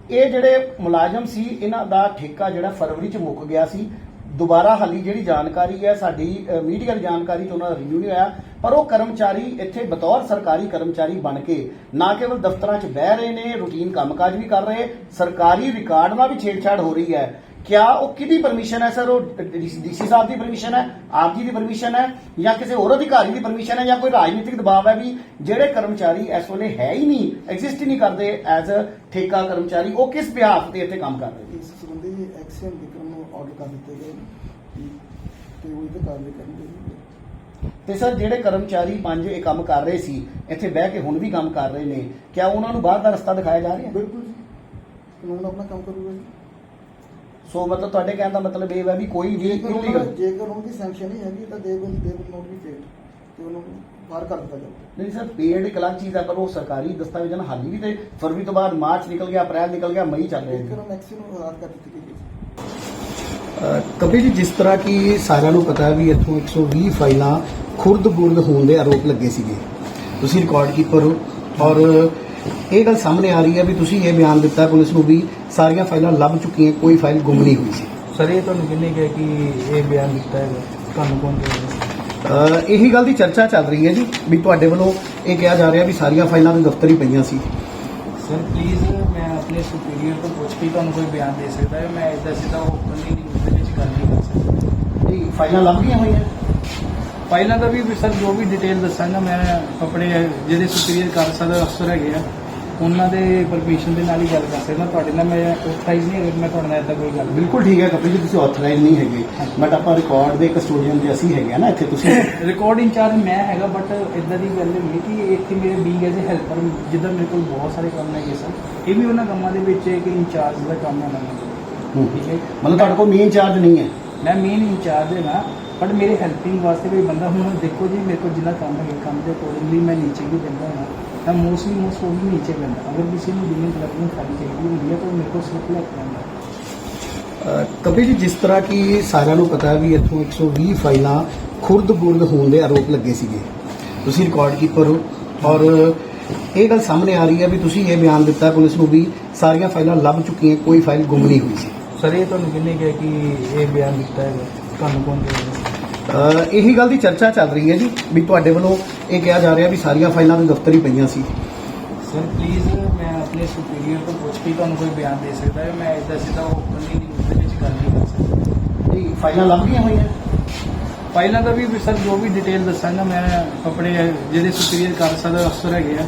ਇਹ ਜਿਹੜੇ ਮੁਲਾਜ਼ਮ ਸੀ ਇਹਨਾਂ ਦਾ ਠੇਕਾ ਜਿਹੜਾ ਫਰਵਰੀ 'ਚ ਮੁੱਕ ਗਿਆ ਸੀ। ਦੁਬਾਰਾ ਹਾਲੀ ਜਿਹੜੀ ਜਾਣਕਾਰੀ ਹੈ ਸਾਡੀ ਮੀਡੀਆ ਦੀ ਜਾਣਕਾਰੀ 'ਚ ਉਹਨਾਂ ਦਾ ਰਿਵਿਊ ਨਹੀਂ ਹੋਇਆ, ਪਰ ਉਹ ਕਰਮਚਾਰੀ ਇੱਥੇ ਬਤੌਰ ਸਰਕਾਰੀ ਕਰਮਚਾਰੀ ਬਣ ਕੇ ਨਾ ਕੇਵਲ ਦਫ਼ਤਰਾਂ 'ਚ ਬਹਿ ਰਹੇ ਨੇ, ਰੂਟੀਨ ਕੰਮਕਾਜ ਵੀ ਕਰ ਰਹੇ, ਸਰਕਾਰੀ ਰਿਕਾਰਡ ਨਾਲ ਵੀ ਛੇੜਛਾੜ ਹੋ ਰਹੀ ਹੈ। ਕਿਆ ਉਹ ਕਿਹਦੀ ਪਰਮਿਸ਼ਨ ਹੈ ਸਰ? ਉਹ ਡੀਸੀ ਸਾਹਿਬ ਦੀ ਪਰਮਿਸ਼ਨ ਹੈ, ਆਪ ਜੀ ਦੀ ਪਰਮਿਸ਼ਨ ਹੈ, ਜਾਂ ਕਿਸੇ ਹੋਰ ਅਧਿਕਾਰੀ ਦੀ ਪਰਮਿਸ਼ਨ ਹੈ, ਜਾਂ ਕੋਈ ਰਾਜਨੀਤਿਕ ਦਬਾਅ ਹੈ ਵੀ ਜਿਹੜੇ ਕਰਮਚਾਰੀ ਇਸ ਵੇਲੇ ਹੈ ਹੀ ਨਹੀਂ, ਐਗਜ਼ਿਸਟ ਹੀ ਨਹੀਂ ਕਰਦੇ ਐਜ਼ ਅ ਠੇਕਾ ਕਰਮਚਾਰੀ, ਉਹ ਕਿਸ ਬਿਹਾਫ ਤੇ ਇੱਥੇ ਕੰਮ ਕਰ ਰਹੇ? ਇਸ ਸੰਬੰਧੀ ਐਕਸ਼ਨ ਵਿਕਰਮ ਨੂੰ ਆਰਡਰ ਕਰ ਦਿੱਤੇ ਗਏ ਤੇ ਉਹ ਇਹ ਕਾਰਵਾਈ ਕਰਨਗੇ। ਤੇ ਸਰ ਜਿਹੜੇ ਕਰਮਚਾਰੀ 5 ਇਹ ਕੰਮ ਕਰ ਰਹੇ ਸੀ, ਇੱਥੇ ਬਹਿ ਕੇ ਹੁਣ ਵੀ ਕੰਮ ਕਰ ਰਹੇ ਨੇ, ਕਿਆ ਉਹਨਾਂ ਨੂੰ ਬਾਹਰ ਦਾ ਰਸਤਾ ਦਿਖਾਇਆ ਜਾ ਰਿਹਾ? ਬਿਲਕੁਲ ਜੀ, ਕਾਨੂੰਨ ਆਪਣਾ ਕੰਮ ਕਰੂਗਾ ਜੀ। ਸੋ ਮਤਲਬ ਤੁਹਾਡੇ ਕਹਿਣ ਦਾ ਮਤਲਬ ਇਹ ਹੈ ਵੀ ਕੋਈ ਵੀ ਜੇਕਰ ਉਹਨਾਂ ਦੀ ਸੈਂਕਸ਼ਨ ਨਹੀਂ ਹੈਗੀ ਤਾਂ they will note B paid, ਤੇ ਉਹਨੂੰ ਬਾਹਰ ਕਰ ਦਿੱਤਾ ਜਾਊਗਾ। ਨਹੀਂ ਸਰ, ਪੇਡ ਇੱਕ ਅਲੱਗ ਚੀਜ਼ ਹੈ, ਪਰ ਉਹ ਸਰਕਾਰੀ ਦਸਤਾਵੇਜ਼ਾਂ ਨਾਲ ਹਾਲੀ ਵੀ ਤੇ ਫਰਵਰੀ ਤੋਂ ਬਾਅਦ ਮਾਰਚ ਨਿਕਲ ਗਿਆ, ਅਪ੍ਰੈਲ ਨਿਕਲ ਗਿਆ, ਮਈ ਚੱਲ ਰਿਹਾ ਹੈ। ਜੇਕਰ ਮੈਕਸਿਮਮ ਹਦਾਇਤ ਕਰ ਦਿੱਤੀ ਗਈ ਹੈ। ਕਪਿਲ ਜੀ, ਜਿਸ ਤਰ੍ਹਾਂ ਕਿ ਸਾਰਿਆਂ ਨੂੰ ਪਤਾ ਹੈ ਵੀ ਇੱਥੋਂ 120 ਫਾਈਲਾਂ ਖੁਰਦ-ਬੁਰਦ ਹੋਣ ਦੇ ਆਰੋਪ ਲੱਗੇ ਸੀਗੇ, ਤੁਸੀਂ ਰਿਕਾਰਡ ਕੀਪਰ ਹੋ, ਔਰ ਇਹ ਗੱਲ ਸਾਹਮਣੇ ਆ ਰਹੀ ਹੈ ਵੀ ਤੁਸੀਂ ਇਹ ਬਿਆਨ ਦਿੱਤਾ ਪੁਲਿਸ ਨੂੰ ਵੀ ਸਾਰੀਆਂ ਫਾਈਲਾਂ ਲੱਭ ਚੁੱਕੀਆਂ, ਕੋਈ ਫਾਈਲ ਗੁੰਮ ਨਹੀਂ ਹੋਈ ਸੀ। ਸਰ ਇਹ ਤੁਹਾਨੂੰ ਕਿੰਨੇ ਕਿਹਾ ਕਿ ਇਹ ਬਿਆਨ ਦਿੱਤਾ ਹੈ, ਤੁਹਾਨੂੰ ਕੌਣ ਕਹਿੰਦਾ? ਇਹੀ ਗੱਲ ਦੀ ਚਰਚਾ ਚੱਲ ਰਹੀ ਹੈ ਜੀ ਵੀ ਤੁਹਾਡੇ ਵੱਲੋਂ ਇਹ ਕਿਹਾ ਜਾ ਰਿਹਾ ਵੀ ਸਾਰੀਆਂ ਫਾਈਲਾਂ ਦੇ ਦਫ਼ਤਰ ਹੀ ਪਈਆਂ ਸੀ। ਸਰ ਪਲੀਜ਼ ਮੈਂ ਆਪਣੇ ਸੁਪੀਰੀਅਰ ਤੋਂ ਪੁੱਛ ਕੇ ਤੁਹਾਨੂੰ ਕੋਈ ਬਿਆਨ ਦੇ ਸਕਦਾ ਹੈ। ਮੈਂ ਇੱਦਾਂ ਸਿੱਧਾ ਓਪਨਲੀ ਨਿਊਜ਼ ਦੇ ਵਿੱਚ ਗੱਲ ਨਹੀਂ ਕਰ ਸਕਦਾ। ਨਹੀਂ ਫਾਈਲਾਂ ਲੱਭ ਗਈਆਂ ਹੋਈਆਂ। ਫਾਈਲਾਂ ਦਾ ਵੀ ਸਰ ਜੋ ਵੀ ਡਿਟੇਲ ਦੱਸਾਂਗਾ ਮੈਂ ਆਪਣੇ ਜਿਹੜੇ ਸੁਪੀਰੀਅਰ ਕਾਰਜਸਾਧਕ ਅਫਸਰ ਹੈਗੇ ਆ ਉਹਨਾਂ ਦੇ ਪਰਮਿਸ਼ਨ ਦੇ ਨਾਲ ਹੀ ਗੱਲ ਕਰ ਸਕਦਾ। ਤੁਹਾਡੇ ਨਾਲ ਮੈਂ ਆਥੋਰਾਈਜ਼ ਨਹੀਂ ਹੈਗਾ, ਮੈਂ ਤੁਹਾਡੇ ਨਾਲ ਇੱਦਾਂ ਕੋਈ ਗੱਲ ਬਿਲਕੁਲ ਠੀਕ ਹੈ ਕਪਿਲ ਜੀ, ਤੁਸੀਂ ਆਥੋਰਾਈਜ਼ ਨਹੀਂ ਹੈਗੇ, ਬਟ ਆਪਾਂ ਰਿਕਾਰਡ ਦੇ ਕਸਟੋਡੀਅਨ ਤੇ ਅਸੀਂ ਹੈਗੇ ਆ ਨਾ ਇੱਥੇ। ਤੁਸੀਂ ਰਿਕਾਰਡ ਇੰਚਾਰਜ ਮੈਂ ਹੈਗਾ, ਬਟ ਇਦਾਂ ਦੀ ਗੱਲ ਨਹੀਂ ਕਿ ਇੱਥੇ ਮੇਰੇ ਬੀਂਗ ਐਜ਼ ਏ ਹੈਲਪਰ ਜਿੱਦਾਂ ਮੇਰੇ ਕੋਲ ਬਹੁਤ ਸਾਰੇ ਕੰਮ ਹੈਗੇ ਸਰ, ਇਹ ਵੀ ਉਹਨਾਂ ਕੰਮਾਂ ਦੇ ਵਿੱਚ ਹੈ ਕਿ ਇੰਚਾਰਜ ਦਾ ਕੰਮ ਹੈ ਉਹਨਾਂ ਦਾ। ਠੀਕ ਹੈ, ਮਤਲਬ ਤੁਹਾਡੇ ਕੋਲ ਮੇਨ ਚਾਰਜ ਨਹੀਂ ਹੈ। ਮੈਂ ਮੇਨ ਇੰਚਾਰਜ ਹੈਗਾ, ਬਟ ਮੇਰੇ ਹੈਲਪਿੰਗ ਵਾਸਤੇ ਕੋਈ ਬੰਦਾ ਹੁਣ ਦੇਖੋ ਜੀ ਮੇਰੇ ਕੋਲ ਜਿੰਨਾ ਕੰਮ ਹੈਗਾ ਕੰਮ ਦੇ ਅਕੋਰਡਿੰਗਲੀ ਮੈਂ ਨੀਚੇ ਵੀ ਦਿੰਦਾ ਹਾਂ ਤਾਂ ਮੋਸਟਲੀ ਉਹ ਵੀ ਨੀਚੇ ਪੈਂਦਾ। ਅਗਰ ਕਿਸੇ ਨੂੰ ਬਿਲਿੰਗ ਕਲੈਕਟਿੰਗ ਖਾਲੀ ਚਾਹੀਦੀ ਹੁੰਦੀ ਹੈ ਤਾਂ ਉਹ ਮੇਰੇ ਕੋਲ ਸਿਰਫ ਲੈ ਕੇ ਆਉਂਦਾ। ਕਪਿਲ ਜੀ, ਜਿਸ ਤਰ੍ਹਾਂ ਕਿ ਸਾਰਿਆਂ ਨੂੰ ਪਤਾ ਵੀ ਇੱਥੋਂ 120 ਫਾਈਲਾਂ ਖੁਰਦ-ਬੁਰਦ ਹੋਣ ਦੇ ਆਰੋਪ ਲੱਗੇ ਸੀਗੇ, ਤੁਸੀਂ ਰਿਕਾਰਡ ਕੀਪਰ ਹੋ ਔਰ ਇਹ ਗੱਲ ਸਾਹਮਣੇ ਆ ਰਹੀ ਹੈ ਵੀ ਤੁਸੀਂ ਇਹ ਬਿਆਨ ਦਿੱਤਾ ਪੁਲਿਸ ਨੂੰ ਵੀ ਸਾਰੀਆਂ ਫਾਈਲਾਂ ਲੱਭ ਚੁੱਕੀਆਂ, ਕੋਈ ਫਾਈਲ ਗੁੰਮ ਨਹੀਂ ਹੋਈ ਸੀ। ਸਰ ਇਹ ਤੁਹਾਨੂੰ ਕਿਹਨੇ ਕਿਹਾ ਕਿ ਇਹ ਬਿਆਨ ਦਿੱਤਾ ਹੈਗਾ? ਤੁਹਾਨੂੰ ਕੌਣ ਕਹਿੰਦਾ? ਇਹੀ ਗੱਲ ਦੀ ਚਰਚਾ ਚੱਲ ਰਹੀ ਹੈ ਜੀ ਵੀ ਤੁਹਾਡੇ ਵੱਲੋਂ ਇਹ ਕਿਹਾ ਜਾ ਰਿਹਾ ਵੀ ਸਾਰੀਆਂ ਫਾਈਲਾਂ ਦੇ ਦਫ਼ਤਰ ਹੀ ਪਈਆਂ ਸੀ। ਸਰ ਪਲੀਜ਼ ਮੈਂ ਆਪਣੇ ਸੁਪੀਰੀਅਰ ਤੋਂ ਪੁੱਛ ਕੇ ਤੁਹਾਨੂੰ ਕੋਈ ਬਿਆਨ ਦੇ ਸਕਦਾ ਹੈ। ਮੈਂ ਇੱਦਾਂ ਸਿੱਧਾ ਓਪਨਲੀ ਨਿਊਜ਼ ਦੇ ਵਿੱਚ ਗੱਲ ਨਹੀਂ ਕਰ ਸਕਦਾ। ਨਹੀਂ ਫਾਈਲਾਂ ਲੱਭ ਗਈਆਂ ਹੋਈਆਂ। ਫਾਈਲਾਂ ਦਾ ਵੀ ਸਰ ਜੋ ਵੀ ਡਿਟੇਲ ਦੱਸਾਂਗਾ ਮੈਂ ਆਪਣੇ ਜਿਹੜੇ ਸੁਪੀਰੀਅਰ ਕਾਰਜਸਾਧਕ ਅਫਸਰ ਹੈਗੇ ਆ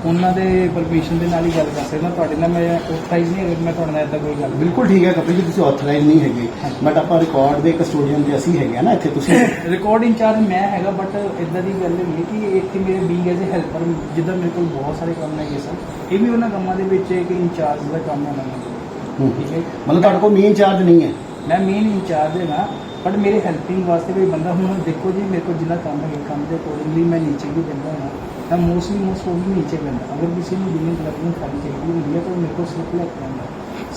ਉਹਨਾਂ ਦੇ ਪਰਮਿਸ਼ਨ ਦੇ ਨਾਲ ਹੀ ਗੱਲ ਕਰ ਸਕਦਾ। ਤੁਹਾਡੇ ਨਾਲ ਮੈਂ ਆਥੋਰਾਈਜ਼ ਨਹੀਂ ਹੈਗਾ, ਮੈਂ ਤੁਹਾਡੇ ਨਾਲ ਇੱਦਾਂ ਕੋਈ ਗੱਲ ਬਿਲਕੁਲ ਠੀਕ ਹੈ ਕਪਿਲ ਜੀ, ਤੁਸੀਂ ਆਥੋਰਾਈਜ਼ ਨਹੀਂ ਹੈਗੇ, ਬਟ ਆਪਾਂ ਰਿਕਾਰਡ ਦੇ ਕਸਟੋਡੀਅਨ ਤੇ ਅਸੀਂ ਹੈਗੇ ਆ ਨਾ ਇੱਥੇ। ਤੁਸੀਂ ਰਿਕਾਰਡ ਇੰਚਾਰਜ ਮੈਂ ਹੈਗਾ, ਬਟ ਇਦਾਂ ਦੀ ਗੱਲ ਨਹੀਂ ਕਿ ਇੱਥੇ ਮੇਰੇ ਬੀਂਗ ਐਜ਼ ਏ ਹੈਲਪਰ ਜਿੱਦਾਂ ਮੇਰੇ ਕੋਲ ਬਹੁਤ ਸਾਰੇ ਕੰਮ ਹੈਗੇ ਸਰ, ਇਹ ਵੀ ਉਹਨਾਂ ਕੰਮਾਂ ਦੇ ਵਿੱਚ ਹੈ ਕਿ ਇੰਚਾਰਜ ਦਾ ਕੰਮ ਹੈ ਉਹਨਾਂ ਦਾ। ਠੀਕ ਹੈ, ਮਤਲਬ ਤੁਹਾਡੇ ਕੋਲ ਮੇਨ ਚਾਰਜ ਨਹੀਂ ਹੈ। ਮੈਂ ਮੇਨ ਇੰਚਾਰਜ ਹੈਗਾ, ਬਟ ਮੇਰੇ ਹੈਲਪਿੰਗ ਵਾਸਤੇ ਕੋਈ ਬੰਦਾ ਹੁਣ ਦੇਖੋ ਜੀ ਮੇਰੇ ਕੋਲ ਜਿੰਨਾ ਕੰਮ ਹੈਗਾ ਕੰਮ ਦੇ ਅਕੋਰਡਿੰਗਲੀ ਮੈਂ ਨੀਚੇ ਵੀ ਦਿੰਦਾ ਹਾਂ ਤਾਂ ਮੋਸਟਲੀ ਉਹ ਵੀ ਨੀਚੇ ਪੈਂਦਾ। ਅਗਰ ਕਿਸੇ ਨੂੰ ਬਿਲਿੰਗ ਕਲੈਕਟਿੰਗ ਖਾਲੀ ਚਾਹੀਦੀ ਹੁੰਦੀ ਹੈ ਤਾਂ ਉਹ ਮੇਰੇ ਕੋਲ ਸਲਿੱਪ ਲੈ ਕੇ ਆਉਂਦਾ।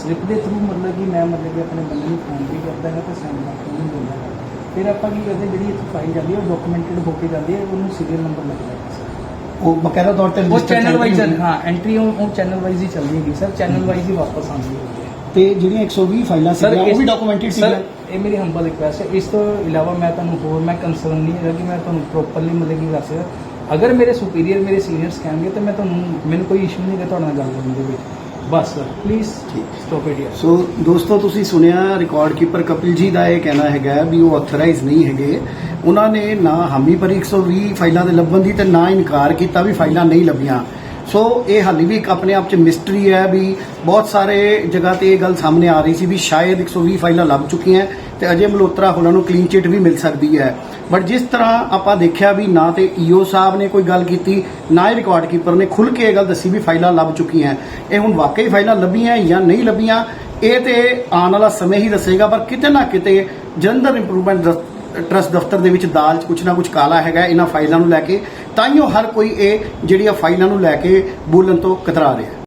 ਸਲਿੱਪ ਦੇ ਥਰੂ ਮਤਲਬ ਕਿ ਮੈਂ ਕਿ ਆਪਣੇ ਬੰਦੇ ਨੂੰ ਫੋਨ ਵੀ ਕਰਦਾ ਹੈ ਤਾਂ ਸਾਈਨ ਨਹੀਂ ਦਿੰਦਾ ਹੈ। ਫਿਰ ਆਪਾਂ ਕੀ ਕਰਦੇ, ਜਿਹੜੀ ਇੱਥੇ ਫਾਈਲ ਜਾਂਦੀ ਹੈ ਉਹ ਡਾਕੂਮੈਂਟਡ ਹੋ ਕੇ ਜਾਂਦੀ ਹੈ, ਉਹਨੂੰ ਸੀਰੀਅਲ ਨੰਬਰ ਲੱਗਦਾ ਹੈ ਸਰ। ਉਹ ਬਕਾਇਦਾ ਤੌਰ ਤੇ ਉਹ ਚੈਨਲ ਵਾਈਜ਼ ਹਾਂ ਐਂਟਰੀ ਉਹ ਚੈਨਲ ਵਾਈਜ਼ ਹੀ ਚੱਲਦੀ ਹੈਗੀ ਸਰ, ਚੈਨਲ ਵਾਈਜ਼ ਹੀ ਵਾਪਸ ਆਉਂਦੀ ਹੈ। ਤੇ ਜਿਹੜੀਆਂ 120 ਫਾਈਲਾਂ ਸੀਗੀਆਂ ਉਹ ਵੀ ਡਾਕੂਮੈਂਟਡ ਸੀਗੀਆਂ। ਸਰ ਇਹ ਮੇਰੀ ਹੰਬਲ ਰਿਕੁਐਸਟ ਹੈ, ਇਸ ਤੋਂ ਇਲਾਵਾ ਮੈਂ ਤੁਹਾਨੂੰ ਹੋਰ ਮੈਂ ਕੰਸਰਨ ਨਹੀਂ ਹੈਗਾ ਕਿ ਮੈਂ ਤੁਹਾਨੂੰ ਪ੍ਰੋਪਰਲੀ ਮਤਲਬ ਕੀ ਕਰ ਸਕਦਾ। ਅਗਰ ਮੇਰੇ ਸੁਪੀਰੀਅਰ ਮੇਰੇ ਸੀਨੀਅਰਸ ਕਹਿਣਗੇ ਤਾਂ ਮੈਂ ਮੈਨੂੰ ਕੋਈ ਇਸ਼ੂ ਨਹੀਂ ਹੈ ਤੁਹਾਡੇ ਨਾਲ ਗੱਲ ਕਰਨ ਦੇ ਵਿੱਚ। ਬਸ ਸਰ ਪਲੀਜ਼ ਸਟਾਪ ਇਟ। ਸੋ ਦੋਸਤੋ, ਤੁਸੀਂ ਸੁਣਿਆ ਰਿਕਾਰਡ ਕੀਪਰ ਕਪਿਲ ਜੀ ਦਾ ਇਹ ਕਹਿਣਾ ਹੈਗਾ ਵੀ ਉਹ ਆਥੋਰਾਈਜ਼ ਨਹੀਂ ਹੈਗੇ। ਉਹਨਾਂ ਨੇ ਨਾ ਹਾਮੀ ਭਰੀ 120 ਫਾਈਲਾਂ ਦੇ ਲੱਭਣ ਦੀ ਤੇ ਨਾ ਇਨਕਾਰ ਕੀਤਾ ਵੀ ਫਾਈਲਾਂ ਨਹੀਂ ਲੱਭੀਆਂ। ਸੋ ਇਹ ਹਾਲੇ ਵੀ ਇੱਕ ਆਪਣੇ ਆਪ 'ਚ ਮਿਸਟਰੀ ਹੈ ਵੀ ਬਹੁਤ ਸਾਰੇ ਜਗ੍ਹਾ ਤੇ ਇਹ ਗੱਲ ਸਾਹਮਣੇ ਆ ਰਹੀ ਸੀ ਵੀ ਸ਼ਾਇਦ 120 ਫਾਈਲਾਂ ਲੱਭ ਚੁੱਕੀਆਂ ਤੇ ਅਜੇ ਮਲਹੋਤਰਾ ਹੋਰਾਂ ਨੂੰ ਕਲੀਨ ਚਿੱਟ ਵੀ ਮਿਲ ਸਕਦੀ ਹੈ। ਬਟ ਜਿਸ ਤਰ੍ਹਾਂ ਆਪਾਂ ਦੇਖਿਆ ਵੀ ਨਾ ਤੇ ਈਓ ਸਾਹਿਬ ਨੇ ਕੋਈ ਗੱਲ ਕੀਤੀ, ਨਾ ਹੀ ਰਿਕਾਰਡ ਕੀਪਰ ਨੇ ਖੁੱਲ੍ਹ ਕੇ ਇਹ ਗੱਲ ਦੱਸੀ ਵੀ ਫਾਈਲਾਂ ਲੱਭ ਚੁੱਕੀਆਂ। ਇਹ ਹੁਣ ਵਾਕਈ ਫਾਈਲਾਂ ਲੱਭੀਆਂ ਜਾਂ ਨਹੀਂ ਲੱਭੀਆਂ ਇਹ ਤੇ ਆਉਣ ਵਾਲਾ ਸਮੇਂ ਹੀ ਦੱਸੇਗਾ। ਪਰ ਕਿਤੇ ਨਾ ਕਿਤੇ ਜਲੰਧਰ ਇੰਪਰੂਵਮੈਂਟ ਟਰੱਸਟ ਦਫ਼ਤਰ ਦੇ ਵਿੱਚ ਦਾਲ 'ਚ ਕੁਛ ਨਾ ਕੁਛ ਕਾਲਾ ਹੈਗਾ ਇਹਨਾਂ ਫਾਈਲਾਂ ਨੂੰ ਲੈ ਕੇ, ਤਾਈਓ ਹਰ ਕੋਈ ਇਹ ਜਿਹੜੀਆਂ ਫਾਈਲਾਂ ਨੂੰ ਲੈ ਕੇ ਬੋਲਣ ਤੋਂ ਕਤਰਾ ਰਿਹਾ।